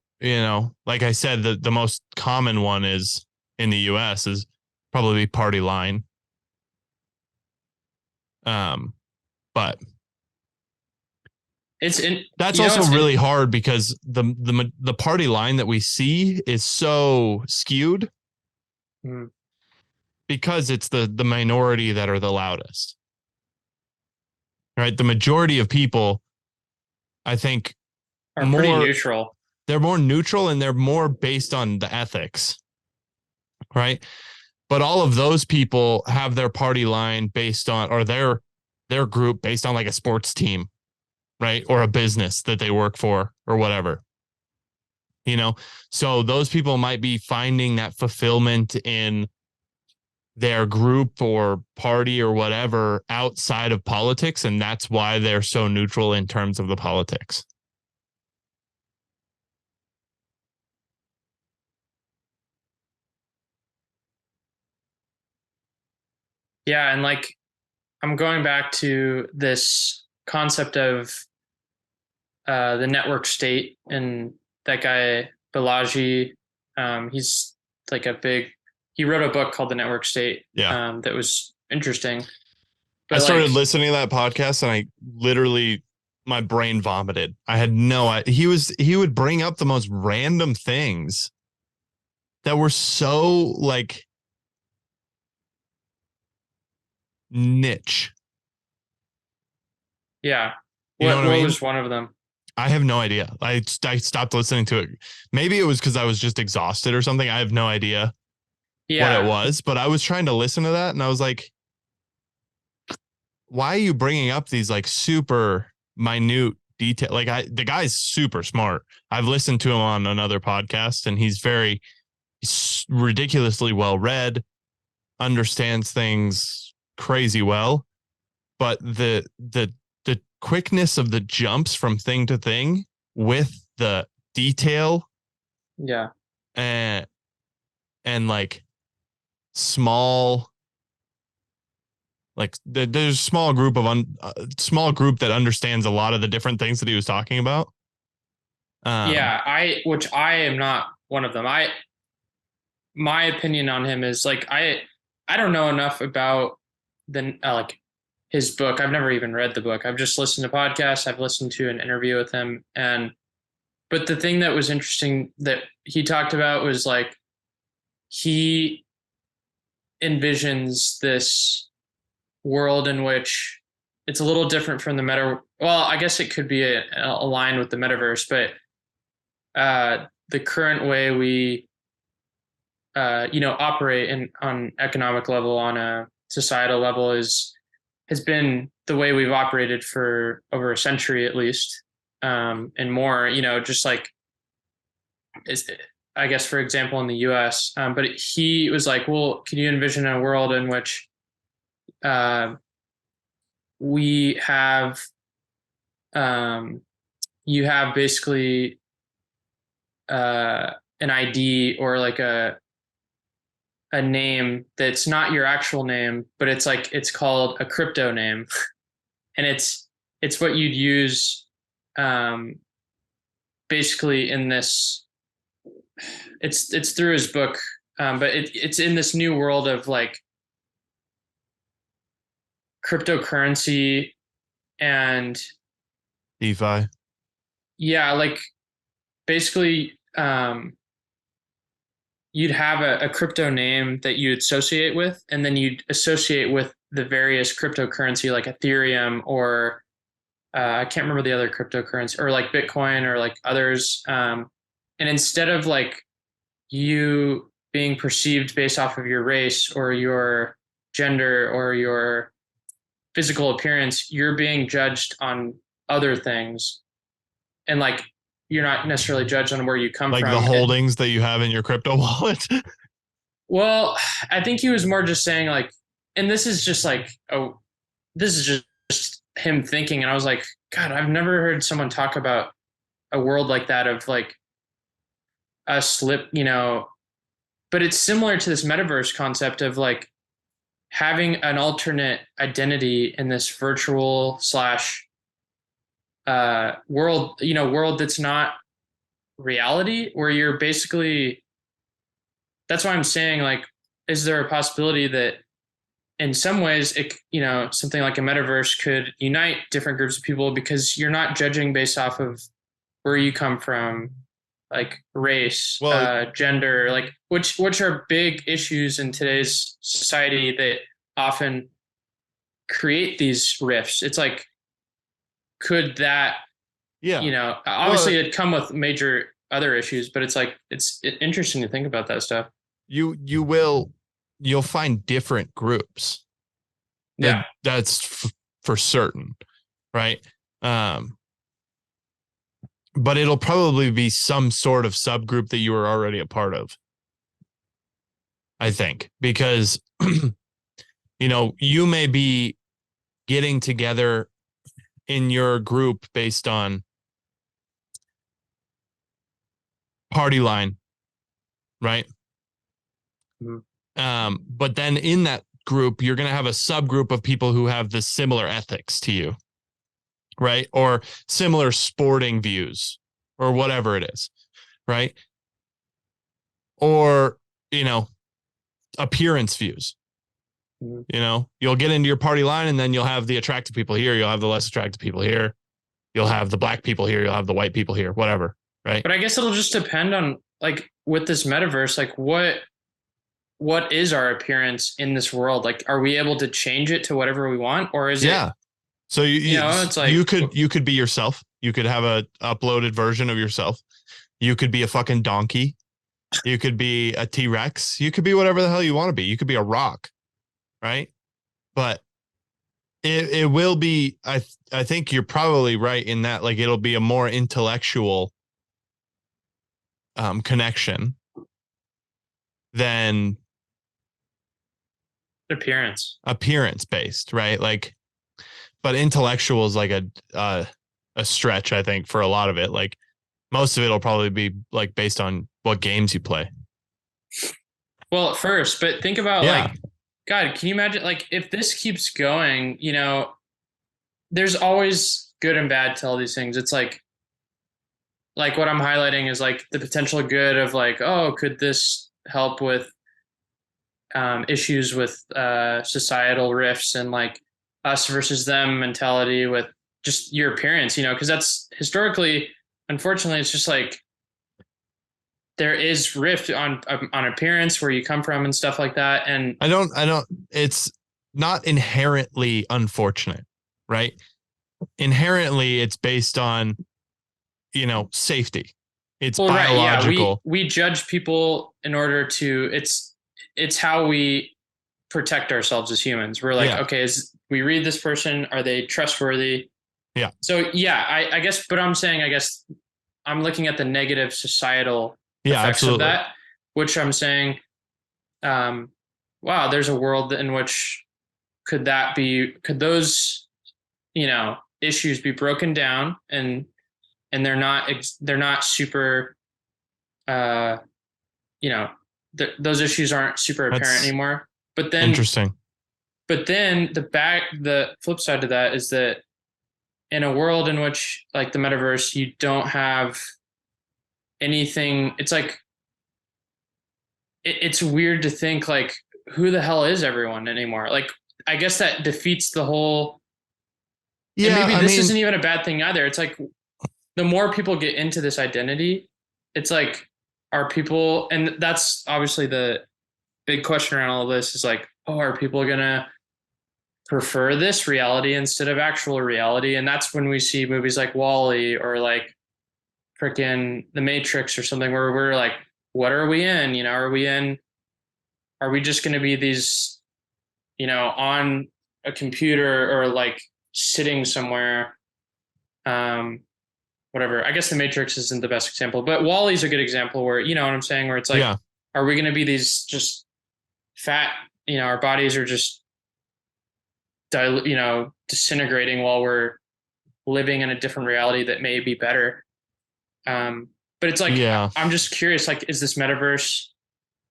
like I said, the most common one is in the US is probably party line. But that's also really hard because the party line that we see is so skewed. Mm-hmm. Because it's the minority that are the loudest. Right? The majority of people, I think, are pretty neutral. They're more neutral and they're more based on the ethics. Right? But all of those people have their party line based on, or their group based on like a sports team, right? Or a business that they work for or whatever. So those people might be finding that fulfillment in their group or party or whatever outside of politics, and that's why they're so neutral in terms of the politics. Yeah, and like I'm going back to this concept of the network state, and that guy Balaji, he's like a big. He wrote a book called The Network State. Yeah. That was interesting. I But started like, listening to that podcast and I literally my brain vomited. I had no idea. He would bring up the most random things that were so like niche. yeah, You know what I what mean? was one of them? I have no idea. I stopped listening to it. Maybe it was because I was just exhausted or something. I have no idea what it Yeah, was, but I was trying to listen to that and I was like, why are you bringing up these like super minute detail? Like the guy's super smart. I've listened to him on another podcast and he's ridiculously well read, understands things crazy well, but the quickness of the jumps from thing to thing with the detail yeah, and like small like there's a small group that understands a lot of the different things that he was talking about. yeah. Which I am not one of them. My opinion on him is like I don't know enough about the like his book. I've never even read the book. I've just listened to podcasts. I've listened to an interview with him, and but the thing that was interesting that he talked about was like he envisions this world in which it's a little different from the meta. Well, I guess it could be aligned with the metaverse, but the current way we operate on economic level, on a societal level, has been the way we've operated for over a century at least, and more. Just like is I guess, for example, in the U.S. But he was like, well, can you envision a world in which uh, we have you have basically an ID or like a name that's not your actual name, but it's called a crypto name, and it's what you'd use um, basically in this. It's through his book, but it's in this new world of like cryptocurrency and DeFi. yeah, like basically you'd have a crypto name that you'd associate with, and then you'd associate with the various cryptocurrency like Ethereum or I can't remember the other cryptocurrency, or like Bitcoin or like others. And instead of like you being perceived based off of your race or your gender or your physical appearance, you're being judged on other things. And like you're not necessarily judged on where you come Like the from. holdings that you have in your crypto wallet. Well, I think he was more just saying like, and this is just like, oh, this is just him thinking. And I was like, God, I've never heard someone talk about a world like that of like a slip, but it's similar to this metaverse concept of like having an alternate identity in this virtual slash world, world that's not reality, where you're basically, that's why I'm saying like, is there a possibility that in some ways it, something like a metaverse could unite different groups of people because you're not judging based off of where you come from, like race, Well, gender, like which are big issues in today's society that often create these rifts. It's like, could that, yeah. obviously Well, it'd come with major other issues, but it's like it's interesting to think about that stuff. you'll find different groups. Yeah. That's for certain, right? but it'll probably be some sort of subgroup that you were already a part of. I think, because you may be getting together in your group based on party line, right? But then in that group, you're going to have a subgroup of people who have the similar ethics to you, right? Or similar sporting views or whatever it is, right? Or, appearance views. You'll get into your party line and then you'll have the attractive people here. You'll have the less attractive people here. You'll have the black people here. You'll have the white people here, whatever. Right. But I guess it'll just depend on, like, with this metaverse, like what is our appearance in this world? Like, are we able to change it to whatever we want, or is it? So it's like you could be yourself. You could have a uploaded version of yourself. You could be a fucking donkey. You could be a T-Rex. You could be whatever the hell you want to be. You could be a rock, right? But it will be. I think you're probably right in that. Like, it'll be a more intellectual connection than appearance based, right? Like, but intellectual is like a stretch, I think, for a lot of it. Like, most of it will probably be like based on what games you play. Well, at first, but think about like, God, can you imagine, like, if this keeps going, there's always good and bad to all these things. It's like what I'm highlighting is like the potential good of like, oh, could this help with issues with societal rifts and like us versus them mentality with just your appearance, because that's historically, unfortunately, it's just like there is rift on appearance, where you come from and stuff like that. And I don't, it's not inherently unfortunate, right? Inherently, it's based on, safety. It's biological. Right, yeah. We judge people in order to, it's how we protect ourselves as humans. We're like, okay, we read this person, are they trustworthy? Yeah. So yeah, I guess, but I'm saying, I guess I'm looking at the negative societal effects of that, which I'm saying, wow, there's a world in which could those, issues be broken down and they're not super, those issues aren't super apparent anymore. But then interesting. But then the flip side to that is that in a world in which, like, the metaverse, you don't have anything. It's like, it's weird to think, like, who the hell is everyone anymore? Like, I guess that defeats the whole. Yeah, and maybe this isn't even a bad thing either. It's like, the more people get into this identity, it's like, are people, and that's obviously the big question around all of this, is like, oh, are people gonna prefer this reality instead of actual reality? And that's when we see movies like WALL-E or like freaking The Matrix or something, where we're like, what are we in? Are we just going to be these, on a computer or like sitting somewhere? Whatever. I guess The Matrix isn't the best example, but WALL-E's a good example where, you know what I'm saying? Where it's like, are we going to be these just fat, our bodies are just disintegrating while we're living in a different reality that may be better. But it's like, I'm just curious, like, is this metaverse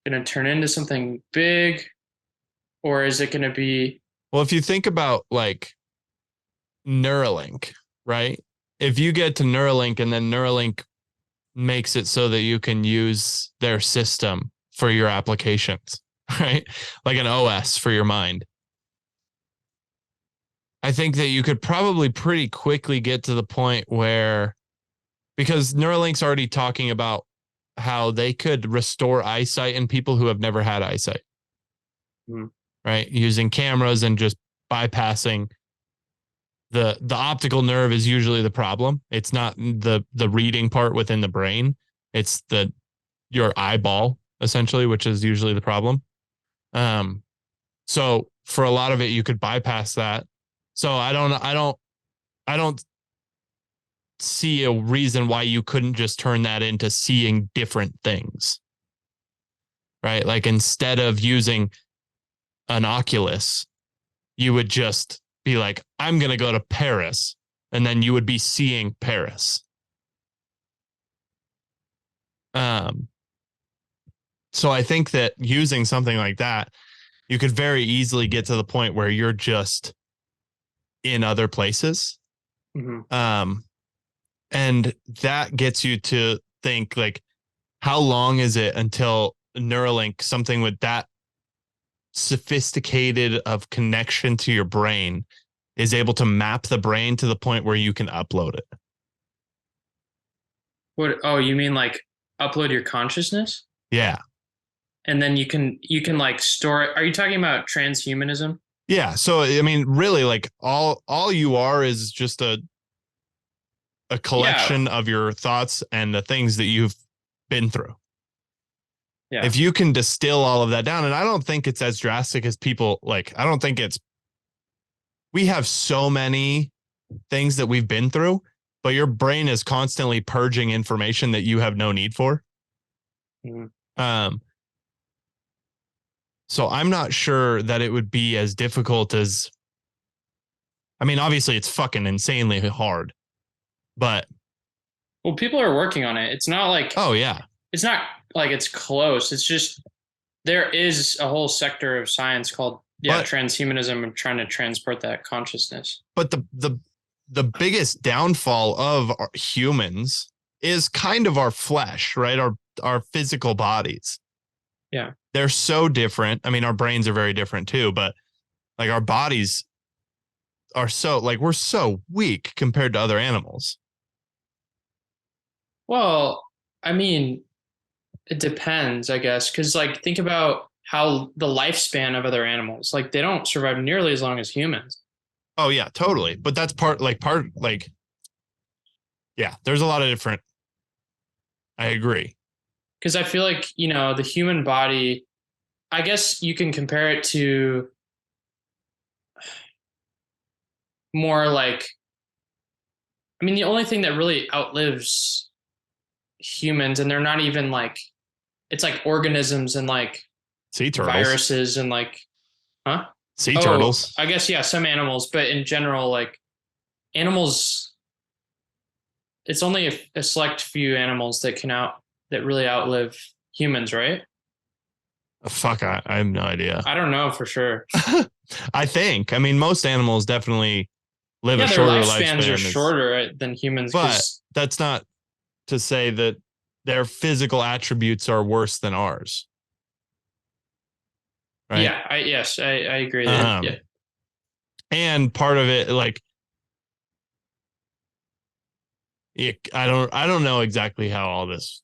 going to turn into something big, or is it going to be? Well, if you think about like Neuralink, right? If you get to Neuralink and then Neuralink makes it so that you can use their system for your applications, right? Like an OS for your mind. I think that you could probably pretty quickly get to the point where, because Neuralink's already talking about how they could restore eyesight in people who have never had eyesight, right? Using cameras and just bypassing the optical nerve is usually the problem. It's not the reading part within the brain. It's your eyeball essentially, which is usually the problem. So for a lot of it, you could bypass that. So I don't see a reason why you couldn't just turn that into seeing different things. Right? Like instead of using an Oculus, you would just be like, I'm going to go to Paris. And then you would be seeing Paris. So I think that using something like that, you could very easily get to the point where you're just in other places. Mm-hmm. And that gets you to think like, how long is it until Neuralink, something with that sophisticated of connection to your brain, is able to map the brain to the point where you can upload it? What? Oh, you mean like upload your consciousness? Yeah. And then you can like store it. Are you talking about transhumanism? Yeah. So I mean, really, like all you are is just a Yeah. collection of your thoughts and the things that you've been through. Yeah. If you can distill all of that down, and I don't think it's as drastic as people like, I don't think it's, we have so many things that we've been through, but your brain is constantly purging information that you have no need for. Mm-hmm. So I'm not sure that it would be as difficult as, I mean, obviously it's fucking insanely hard, but Well, people are working on it. It's not like oh yeah. it's not like it's close. It's just there is a whole sector of science called transhumanism and trying to transport that consciousness. But the biggest downfall of humans is kind of our flesh, right? Our physical bodies. Yeah. They're so different. I mean, our brains are very different too, but like our bodies are so, like, we're so weak compared to other animals. Well, I mean, it depends, I guess, because like think about how the lifespan of other animals, like they don't survive nearly as long as humans. Oh yeah, totally. But that's part, yeah, there's a lot of different. I agree. Because I feel like, the human body, I guess you can compare it to more like, I mean, the only thing that really outlives humans, and they're not even like, it's like organisms and like Sea turtles. viruses and like, huh? Sea turtles. I guess, yeah, some animals, but in general, like animals, it's only a select few animals that really outlive humans, right? Fuck, I have no idea. I don't know for sure. I think. I mean, most animals definitely live a Their shorter lifespans are lifespan. shorter than humans. But that's not to say that their physical attributes are worse than ours. Right? Yeah, I agree. Yeah. And part of it, like, I don't know exactly how all this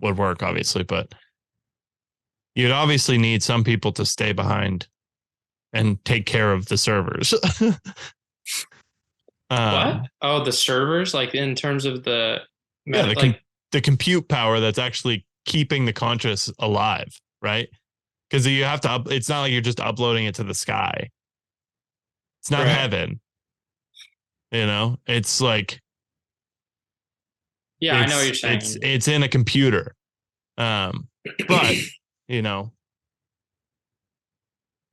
would work, obviously, but you'd obviously need some people to stay behind and take care of the servers. What? Oh, the servers, like in terms of the the compute power that's actually keeping the conscious alive, right? Because you have to it's not like you're just uploading it to the sky. It's not heaven. It's like, yeah, I know what you're saying. It's in a computer. But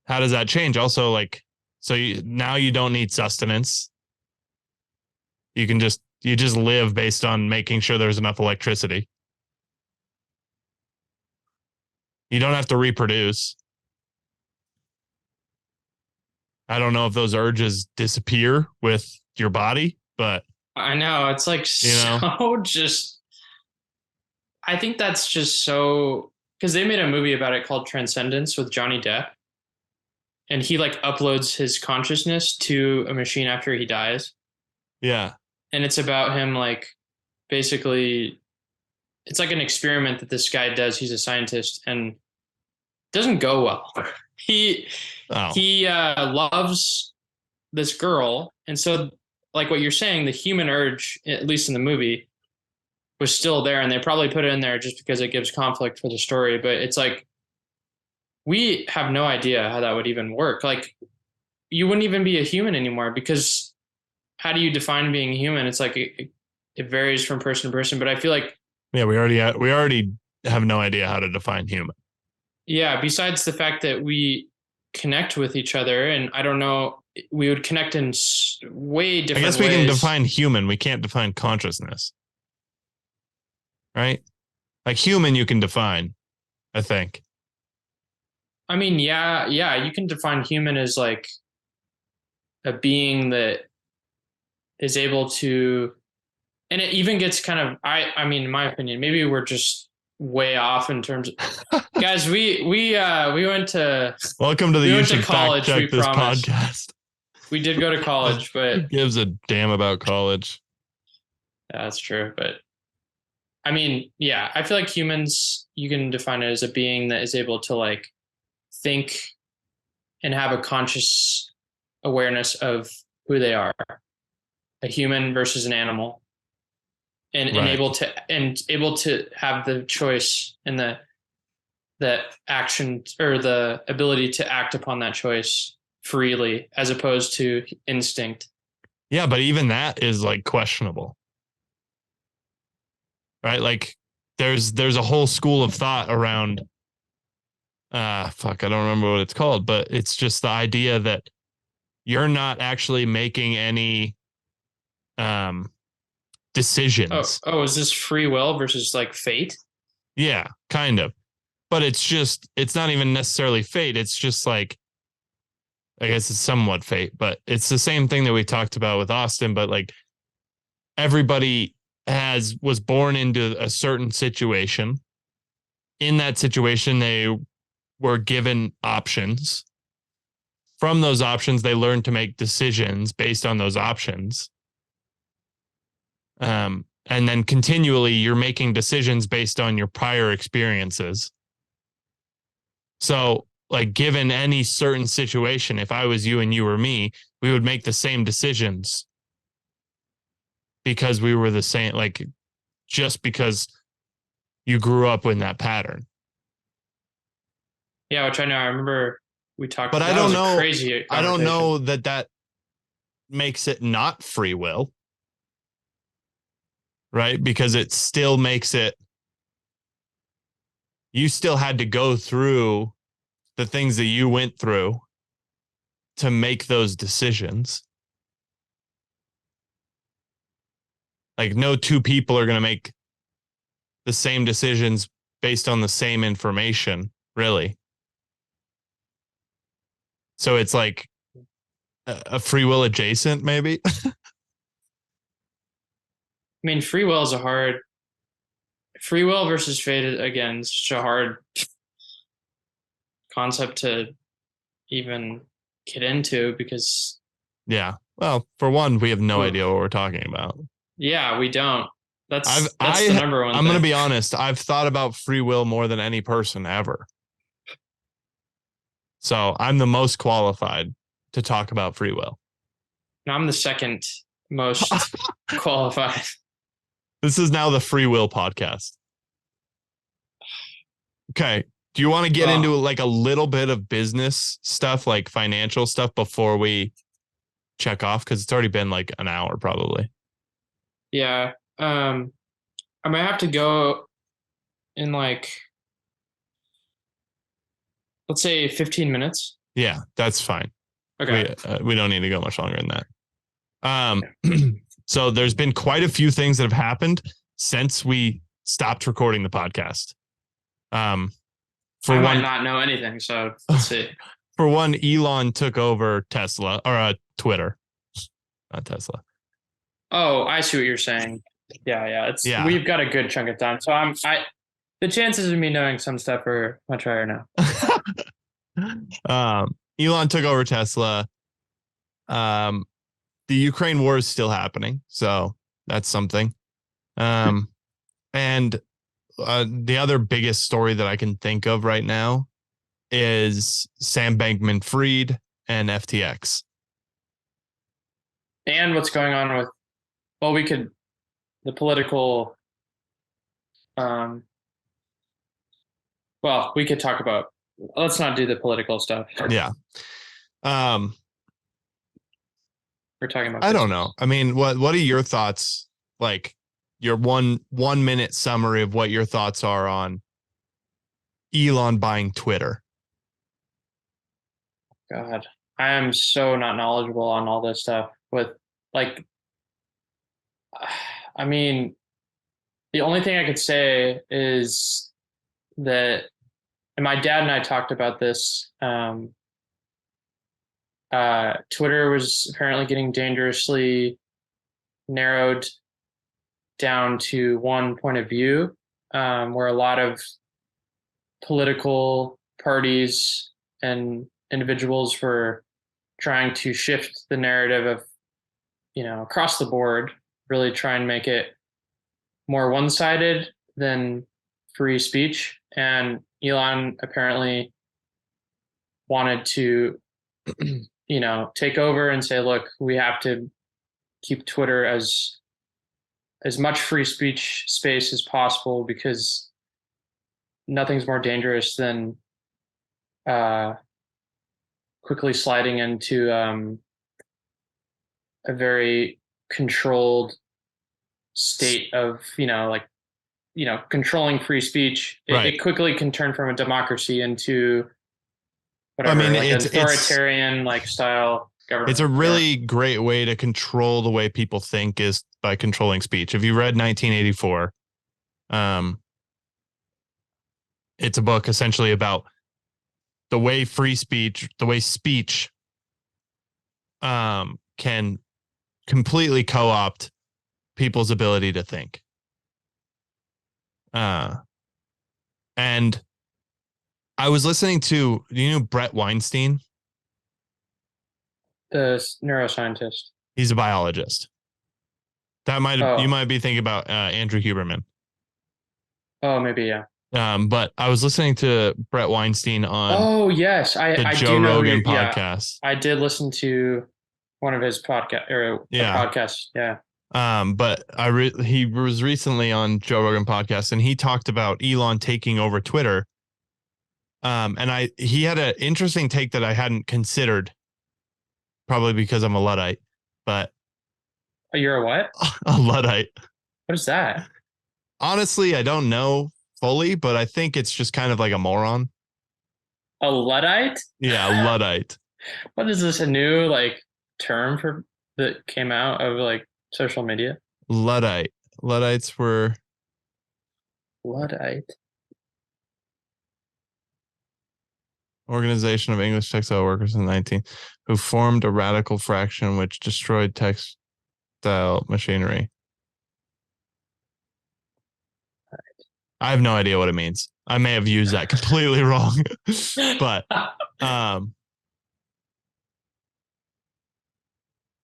how does that change? Also, like, so now you don't need sustenance. You just live based on making sure there's enough electricity. You don't have to reproduce. I don't know if those urges disappear with your body, but I know it's like just. I think that's just so, because they made a movie about it called Transcendence with Johnny Depp, and he like uploads his consciousness to a machine after he dies. Yeah, and it's about him like basically, it's like an experiment that this guy does. He's a scientist and it doesn't go well. He loves this girl, and so like what you're saying, the human urge, at least in the movie, was still there, and they probably put it in there just because it gives conflict for the story. But it's like, we have no idea how that would even work. Like, you wouldn't even be a human anymore, because how do you define being human? It's like, it varies from person to person, but I feel like, Yeah, we already have no idea how to define human. yeah, besides the fact that we connect with each other, and I don't know, we would connect in way I different guess we ways. can define human. We can't define consciousness, right? Like human, you can define, I think. I mean, yeah, you can define human as like a being that is able to, and it even gets kind of, I mean, in my opinion, maybe we're just way off in terms of, guys, we went to Welcome to the we You went to Should Fact college, we Check This promise. podcast. We did go to college, Who but gives a damn about college? yeah, that's true. But I mean, yeah, I feel like humans, you can define it as a being that is able to like think and have a conscious awareness of who they are, a human versus an animal, and Right. able to have the choice and the action or the ability to act upon that choice freely as opposed to instinct. Yeah, but even that is like questionable. Right? Like there's a whole school of thought around fuck, I don't remember what it's called, but it's just the idea that you're not actually making any decisions. Oh, is this free will versus like fate? Yeah, kind of. But it's not even necessarily fate. It's just like, I guess it's somewhat fate, but it's the same thing that we talked about with Austin, but like everybody was born into a certain situation. In that situation, they were given options. From those options, they learned to make decisions based on those options. And then continually, you're making decisions based on your prior experiences. So, like, given any certain situation, if I was you and you were me, we would make the same decisions because we were the same, like, just because you grew up in that pattern. Yeah, which I know. I remember we talked. But I don't know. Crazy. I don't know that makes it not free will, right? Because it still makes it. You still had to go through the things that you went through to make those decisions. Like, no two people are going to make the same decisions based on the same information, really. So it's like a free will adjacent, maybe. I mean, free will versus fate again. It's such a hard concept to even get into because. Yeah. Well, for one, we have no idea what we're talking about. Yeah, we don't. That's the number one. I'm going to be honest. I've thought about free will more than any person ever. So I'm the most qualified to talk about free will. No, I'm the second most qualified. This is now the free will podcast. Okay. Do you want to get into like a little bit of business stuff, like financial stuff before we check off? Because it's already been like an hour probably. Yeah. I might have to go in like, let's say 15 minutes. Yeah, that's fine. Okay. We don't need to go much longer than that. So there's been quite a few things that have happened since we stopped recording the podcast. Might not know anything, so let's see. For one, Elon took over Tesla or Twitter, not Tesla. Oh, I see what you're saying. Yeah. We've got a good chunk of time, so the chances of me knowing some stuff are much higher now. Elon took over Tesla. The Ukraine war is still happening, so that's something. And the other biggest story that I can think of right now is Sam Bankman-Fried and FTX. And what's going on with, the political, we could talk about, let's not do the political stuff. Yeah. We're talking about I don't know. I mean, what are your thoughts? Like, your 1 minute summary of what your thoughts are on Elon buying Twitter. God, I am so not knowledgeable on all this stuff. With like, I mean, the only thing I could say is that, and my dad and I talked about this. Twitter was apparently getting dangerously narrowed down to one point of view, where a lot of political parties and individuals were trying to shift the narrative of, across the board, really try and make it more one-sided than free speech. And Elon apparently wanted to, take over and say, look, we have to keep Twitter as much free speech space as possible, because nothing's more dangerous than quickly sliding into a very controlled state of, controlling free speech. Right. It quickly can turn from a democracy into whatever, I mean, like it's authoritarian like style government. It's a really great way to control the way people think, is by controlling speech. If you read 1984, it's a book essentially about the way speech can completely co-opt people's ability to think. And I was listening to, Brett Weinstein? The neuroscientist. He's a biologist. You might be thinking about Andrew Huberman. Oh, maybe, yeah. But I was listening to Brett Weinstein on the Joe Rogan podcast. I did listen to one of his podcasts. Yeah. But he was recently on Joe Rogan podcast, and he talked about Elon taking over Twitter. And he had an interesting take that I hadn't considered, probably because I'm a Luddite, but you're a what? A Luddite. What is that? Honestly, I don't know fully, but I think it's just kind of like a moron. A Luddite? Yeah, a Luddite. What is this, a new term that came out of social media? Luddite. Luddites were Luddite. Organization of English textile workers in the 19th, who formed a radical fraction which destroyed textile machinery. I have no idea what it means. I may have used that completely wrong, but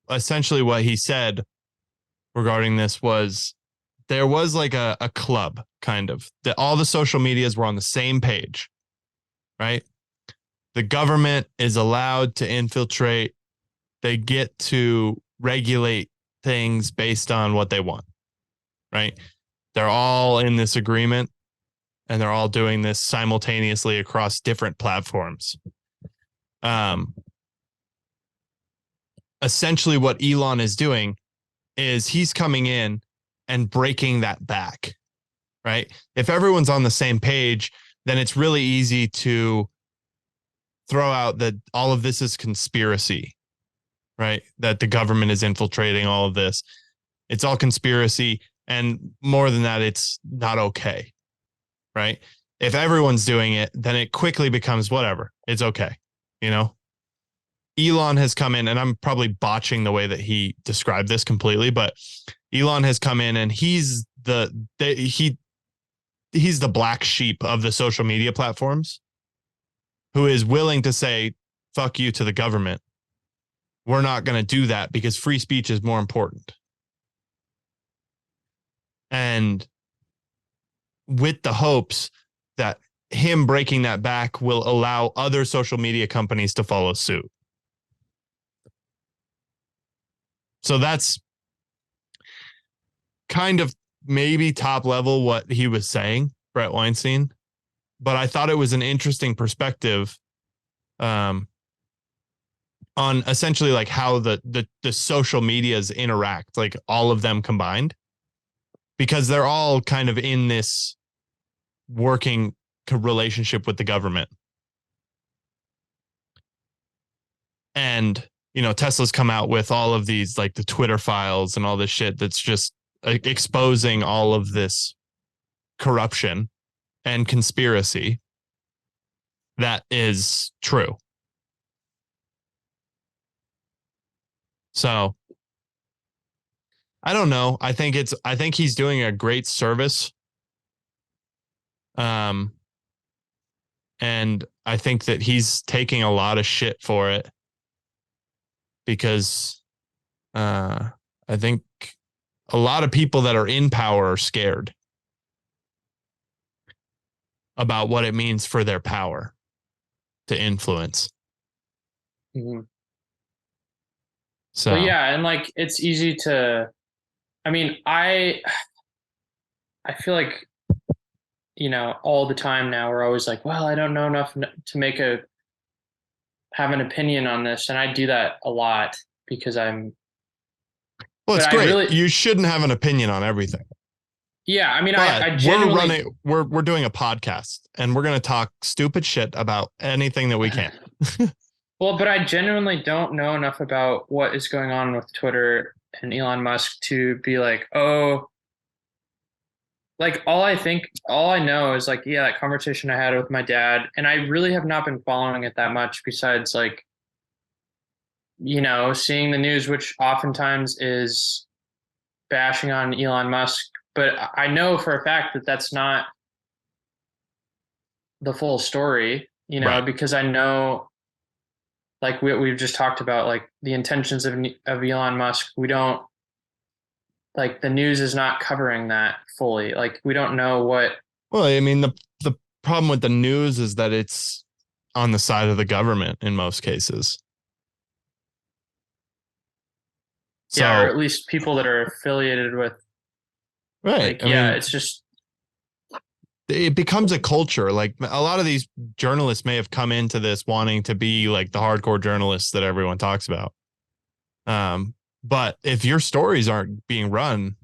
essentially what he said regarding this was there was like a club, kind of, that all the social medias were on the same page, right? The government is allowed to infiltrate. They get to regulate things based on what they want, right? They're all in this agreement, and they're all doing this simultaneously across different platforms. Essentially what Elon is doing is he's coming in and breaking that back, right? If everyone's on the same page, then it's really easy to throw out that all of this is conspiracy, right? That the government is infiltrating all of this. It's all conspiracy. And more than that, it's not okay, right? If everyone's doing it, then it quickly becomes whatever. It's okay, Elon has come in, and I'm probably botching the way that he described this completely, but Elon has come in, and he's the black sheep of the social media platforms, who is willing to say, fuck you to the government. We're not going to do that because free speech is more important. And with the hopes that him breaking that back will allow other social media companies to follow suit. So that's kind of maybe top level what he was saying, Brett Weinstein. But I thought it was an interesting perspective on essentially like how the social medias interact, like all of them combined. because they're all kind of in this working relationship with the government. And, Tesla's come out with all of these, like the Twitter files and all this shit that's just exposing all of this corruption and conspiracy that is true. So I don't know. I think he's doing a great service. And I think that he's taking a lot of shit for it because I think a lot of people that are in power are scared about what it means for their power to influence. Mm-hmm. So, well, yeah, and like it's easy to. I mean, I feel like all the time now we're always like, well, I don't know enough to have an opinion on this, and I do that a lot because I'm. Well, it's but great. I really, you shouldn't have an opinion on everything. yeah, I mean, But I genuinely we're doing a podcast and we're going to talk stupid shit about anything that we can. well, but I genuinely don't know enough about what is going on with Twitter and Elon Musk to be like, oh, like all I know is like, yeah, that conversation I had with my dad, and I really have not been following it that much besides like, seeing the news, which oftentimes is bashing on Elon Musk. But I know for a fact that that's not the full story, Right. because I know, like we've just talked about, like the intentions of Elon Musk. We don't, like, the news is not covering that fully. Like we don't know what. Well, I mean, the problem with the news is that it's on the side of the government in most cases. So, Yeah, or at least people that are affiliated with. right. Like, yeah, it's just. It becomes a culture. Like a lot of these journalists may have come into this wanting to be like the hardcore journalists that everyone talks about. But if your stories aren't being run,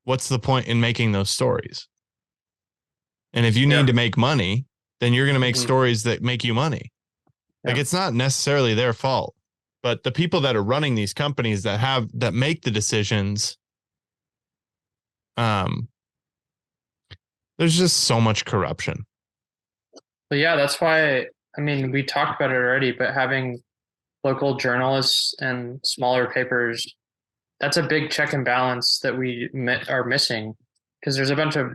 what's the point in making those stories? And if you need to make money, then you're going to make stories that make you money. Like it's not necessarily their fault, but the people that are running these companies that make the decisions, there's just so much corruption. But yeah, that's why, I mean, we talked about it already, but having local journalists and smaller papers, that's a big check and balance that we are missing, because there's a bunch of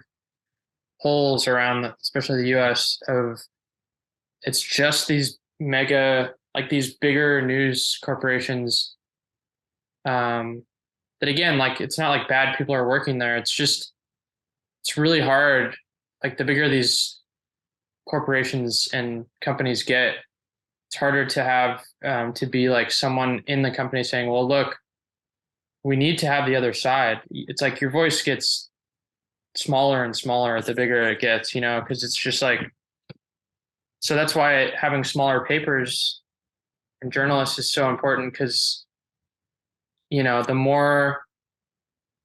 holes around, especially the US, of it's just these like these bigger news corporations, that again, like it's not like bad people are working there. It's really hard. Like the bigger these corporations and companies get, it's harder to have to be like someone in the company saying, well, look, we need to have the other side. It's like your voice gets smaller and smaller the bigger it gets, because it's just like, so that's why having smaller papers and journalists is so important, because, the more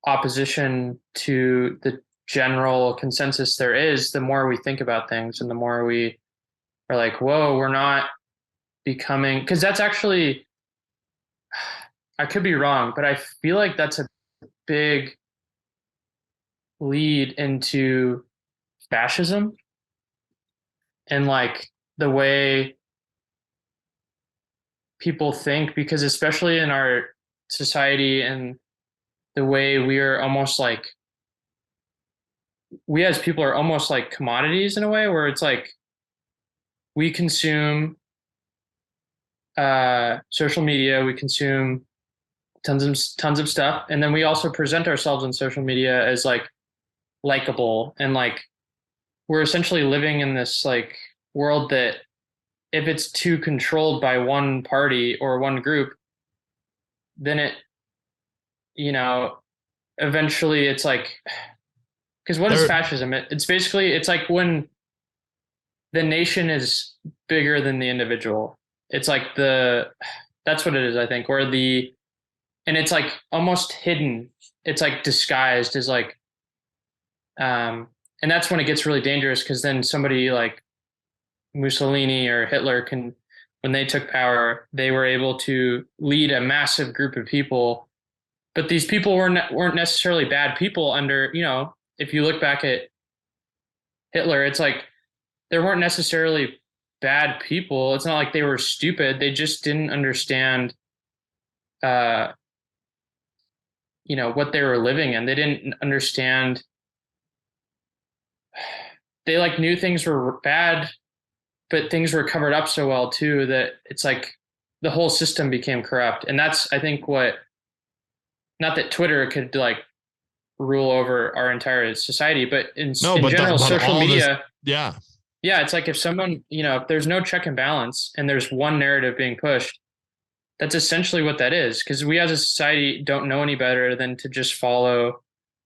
opposition to the general consensus there is, the more we think about things and the more we are like, whoa, we're not becoming, because that's actually, I could be wrong, but I feel like that's a big lead into fascism, and like the way people think, because especially in our society and the way we are almost like, we as people are almost like commodities in a way, where it's like we consume social media, we consume tons of stuff, and then we also present ourselves on social media as like likable, and like we're essentially living in this like world that if it's too controlled by one party or one group, then it, eventually it's like, because what is fascism? It's basically, it's like when the nation is bigger than the individual. It's like that's what it is, I think, and it's like almost hidden. it's like disguised as like, and that's when it gets really dangerous because then somebody like Mussolini or Hitler can, when they took power, they were able to lead a massive group of people, but these people weren't necessarily bad people under, if you look back at Hitler, it's like there weren't necessarily bad people. It's not like they were stupid. They just didn't understand uh what they were living in. They didn't understand, they like knew things were bad, but things were covered up so well too that it's like the whole system became corrupt. And that's, I think, what, not that Twitter could like rule over our entire society, but in No, in but general, social all this, media, yeah. yeah, it's like if someone, if there's no check and balance and there's one narrative being pushed, that's essentially what that is. Because we as a society don't know any better than to just follow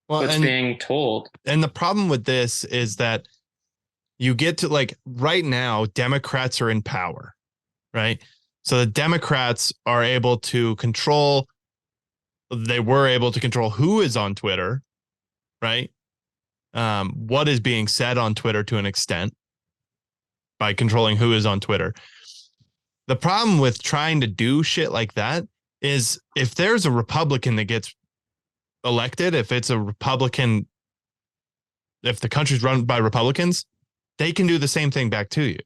Well, what's being told. and the problem with this is that you get to, like, right now, Democrats are in power, right? So the Democrats are able to control, they were able to control who is on Twitter, right? What is being said on Twitter to an extent by controlling who is on Twitter. The problem with trying to do shit like that is if there's a Republican that gets elected, if it's a Republican, if the country's run by Republicans, they can do the same thing back to you.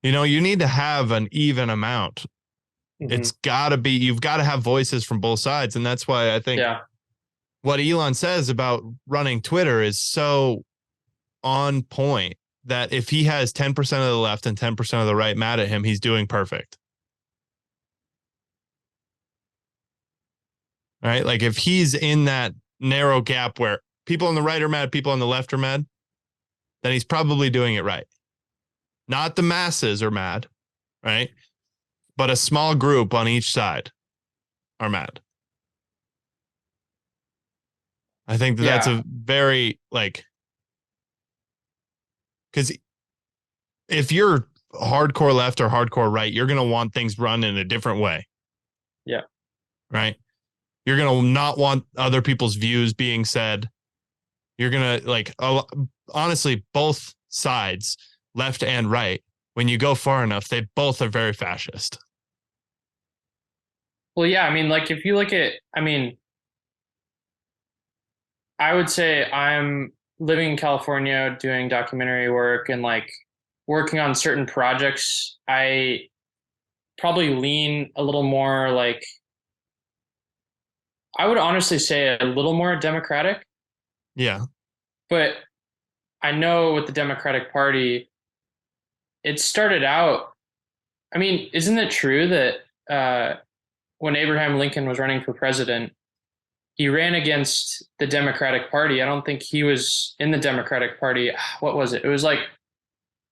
You need to have an even amount. Mm-hmm. It's got to be, you've got to have voices from both sides. And that's why I think what Elon says about running Twitter is so on point, that if he has 10% of the left and 10% of the right mad at him, he's doing perfect. Right? Like if he's in that narrow gap where people on the right are mad, people on the left are mad, then he's probably doing it right. Not the masses are mad, right? But a small group on each side are mad. I think that's a very, like, because if you're hardcore left or hardcore right, you're going to want things run in a different way. Yeah. Right? You're going to not want other people's views being said. You're going to, like, honestly, both sides, left and right, when you go far enough, they both are very fascist. Well, yeah, I mean, like if you look at, I would say I'm living in California doing documentary work and like working on certain projects. I probably lean a little more like, I would honestly say a little more democratic. Yeah. But I know with the Democratic Party, it started out, isn't it true that when Abraham Lincoln was running for president, he ran against the Democratic Party? I don't think he was in the Democratic Party. What was it? It was like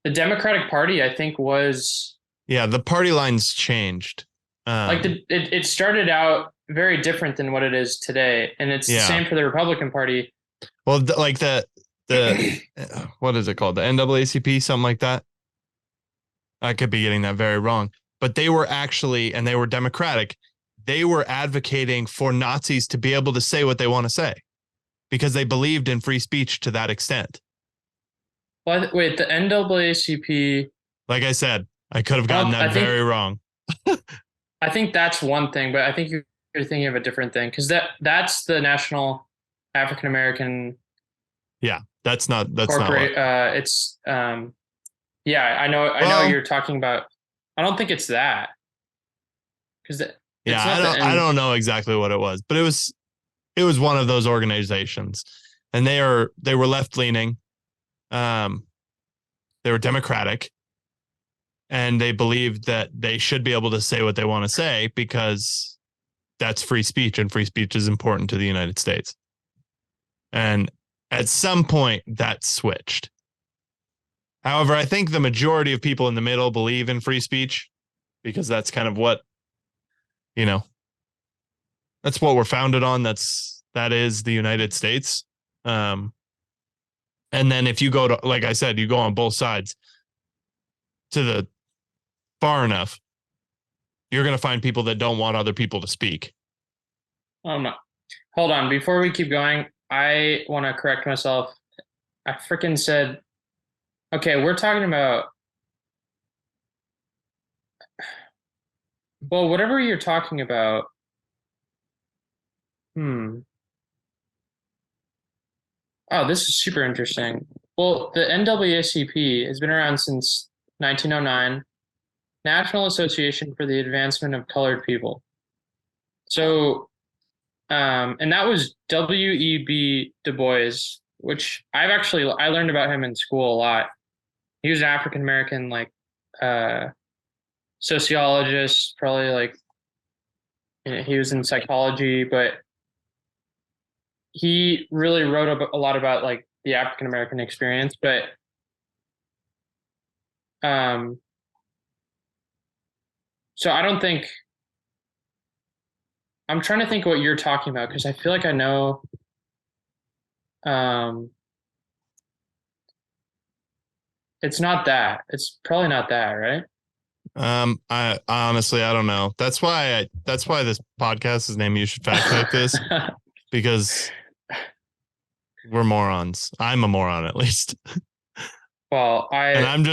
the Democratic Party, I think, was... Yeah, the party lines changed. It started out very different than what it is today. And it's the same for the Republican Party. Well, like the what is it called? The NAACP, something like that. I could be getting that very wrong. But they were actually, and they were Democratic, they were advocating for Nazis to be able to say what they want to say because they believed in free speech to that extent. Well, wait, the NAACP... Like I said, I could have gotten that very wrong. I think that's one thing, but I think you're thinking of a different thing because that's the National African American... Yeah, that's not what... it's yeah, I know you're talking about. I don't think it's that, because I don't know exactly what it was, but it was one of those organizations, and they were left leaning, they were Democratic, and they believed that they should be able to say what they want to say because that's free speech, and free speech is important to the United States. And at some point, that switched. However, I think the majority of people in the middle believe in free speech because that's kind of what, that's what we're founded on. That is the United States. And then if you go to, like I said, you go on both sides to the far enough, you're going to find people that don't want other people to speak. Hold on, before we keep going, I want to correct myself. I freaking said, okay, we're talking about, well, whatever you're talking about. Hmm. Oh, this is super interesting. Well, the NAACP has been around since 1909, National Association for the Advancement of Colored People. So, and that was W.E.B. Du Bois, which I learned about him in school a lot. He was an African American, like, uh, sociologist, probably like, he was in psychology, but he really wrote a lot about like the African American experience. But um, so I don't think I'm trying to think what you're talking about because I feel like I know. Um, it's not that. It's probably not that, right? I honestly I don't know. That's why this podcast is named You Should Fact Check This, because we're morons. I'm a moron at least. Well, And I'm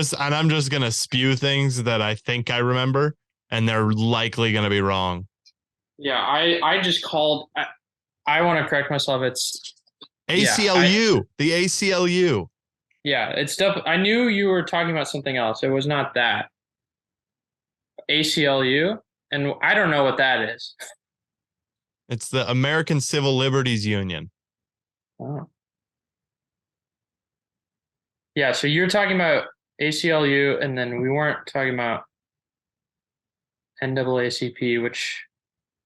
just gonna spew things that I think I remember, and they're likely gonna be wrong. yeah, I just called. I want to correct myself. It's ACLU, the ACLU. yeah, it's stuff. I knew you were talking about something else. It was not that ACLU, and I don't know what that is. It's the American Civil Liberties Union. Oh. Yeah, so you're talking about ACLU, and then we weren't talking about NAACP, which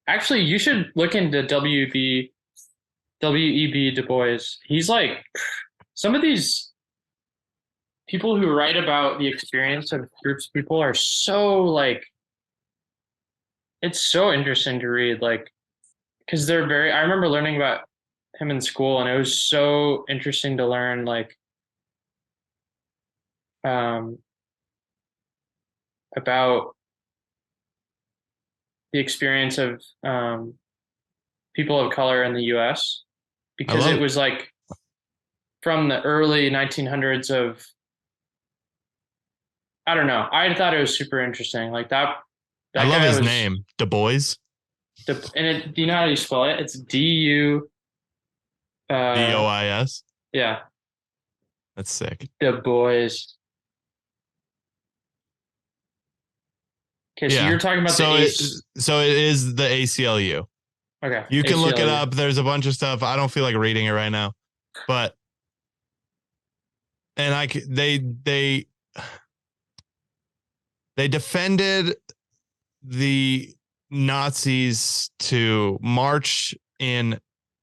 actually you should look into W.E.B. Du Bois. He's like some of these people who write about the experience of groups of people are so like it's so interesting to read, like because they're very. I remember learning about him in school, and it was so interesting to learn like um, about the experience of people of color in the U.S. I because it love was like from the early 1900s of I don't know. I thought it was super interesting. Like I that love guy his was name, Du Bois. do you know how you spell it? It's D-U DOIS. yeah, That's sick. the boys. Okay, so Yeah. you're talking about the ace. So it is the ACLU. Okay, You can look it ACLU. up. There's a bunch of stuff. I don't feel like reading it right now, but and they defended the Nazis to march in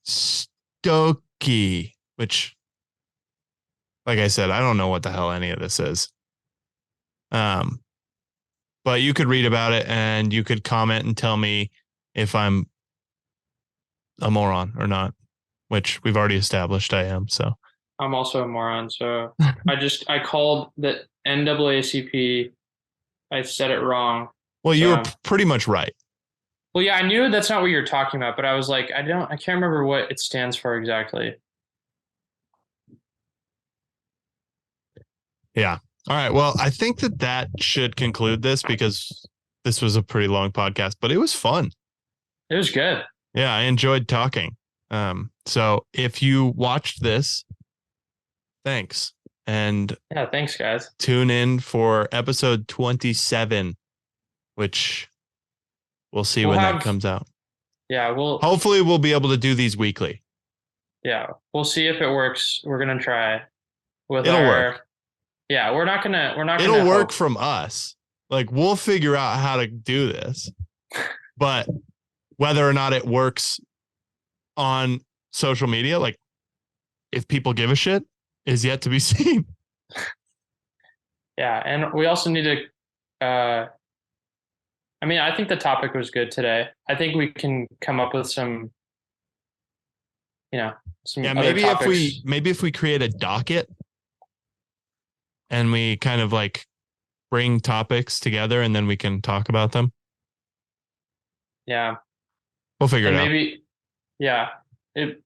Stokey, which, like I said, I don't know what the hell any of this is. But you could read about it and you could comment and tell me if I'm a moron or not, which we've already established I am. So I'm also a moron, so I called the NAACP. I said it wrong. well, you So were pretty much right. well, yeah, I knew that's not what you're talking about, but I was like, I can't remember what it stands for exactly. Yeah. All right. Well, I think that should conclude this because this was a pretty long podcast, but it was fun. It was good. Yeah, I enjoyed talking. So if you watched this, thanks. And Yeah, thanks, guys. tune in for episode 27, which we'll see when that comes out. Yeah, Hopefully we'll be able to do these weekly. yeah, we'll see if it works. We're gonna try with It'll our. work. Yeah, we're not gonna. It'll work hope. from us. Like we'll figure out how to do this. But whether or not it works on social media, like if people give a shit, is yet to be seen. Yeah, and we also need to. I mean, I think the topic was good today. I think we can come up with some. Some other topics. Maybe if we create a docket and we kind of like bring topics together and then we can talk about them. Yeah, We'll figure it out. maybe, yeah, it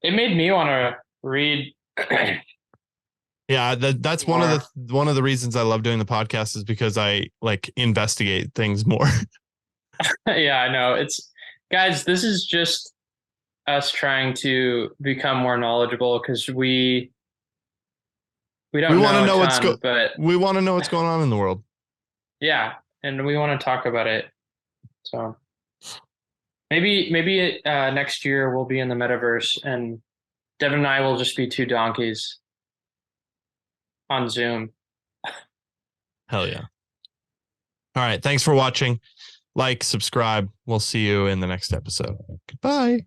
it made me want to read Yeah, that's more. one of the reasons I love doing the podcast is because I like investigate things more. Yeah, I know. It's guys, this is just us trying to become more knowledgeable because we We don't want to know a know ton, but we want to know what's going on in the world. yeah, and we want to talk about it. So maybe next year we'll be in the metaverse and Devin and I will just be two donkeys on Zoom. Hell yeah. All right, thanks for watching. Like, subscribe. We'll see you in the next episode. Goodbye.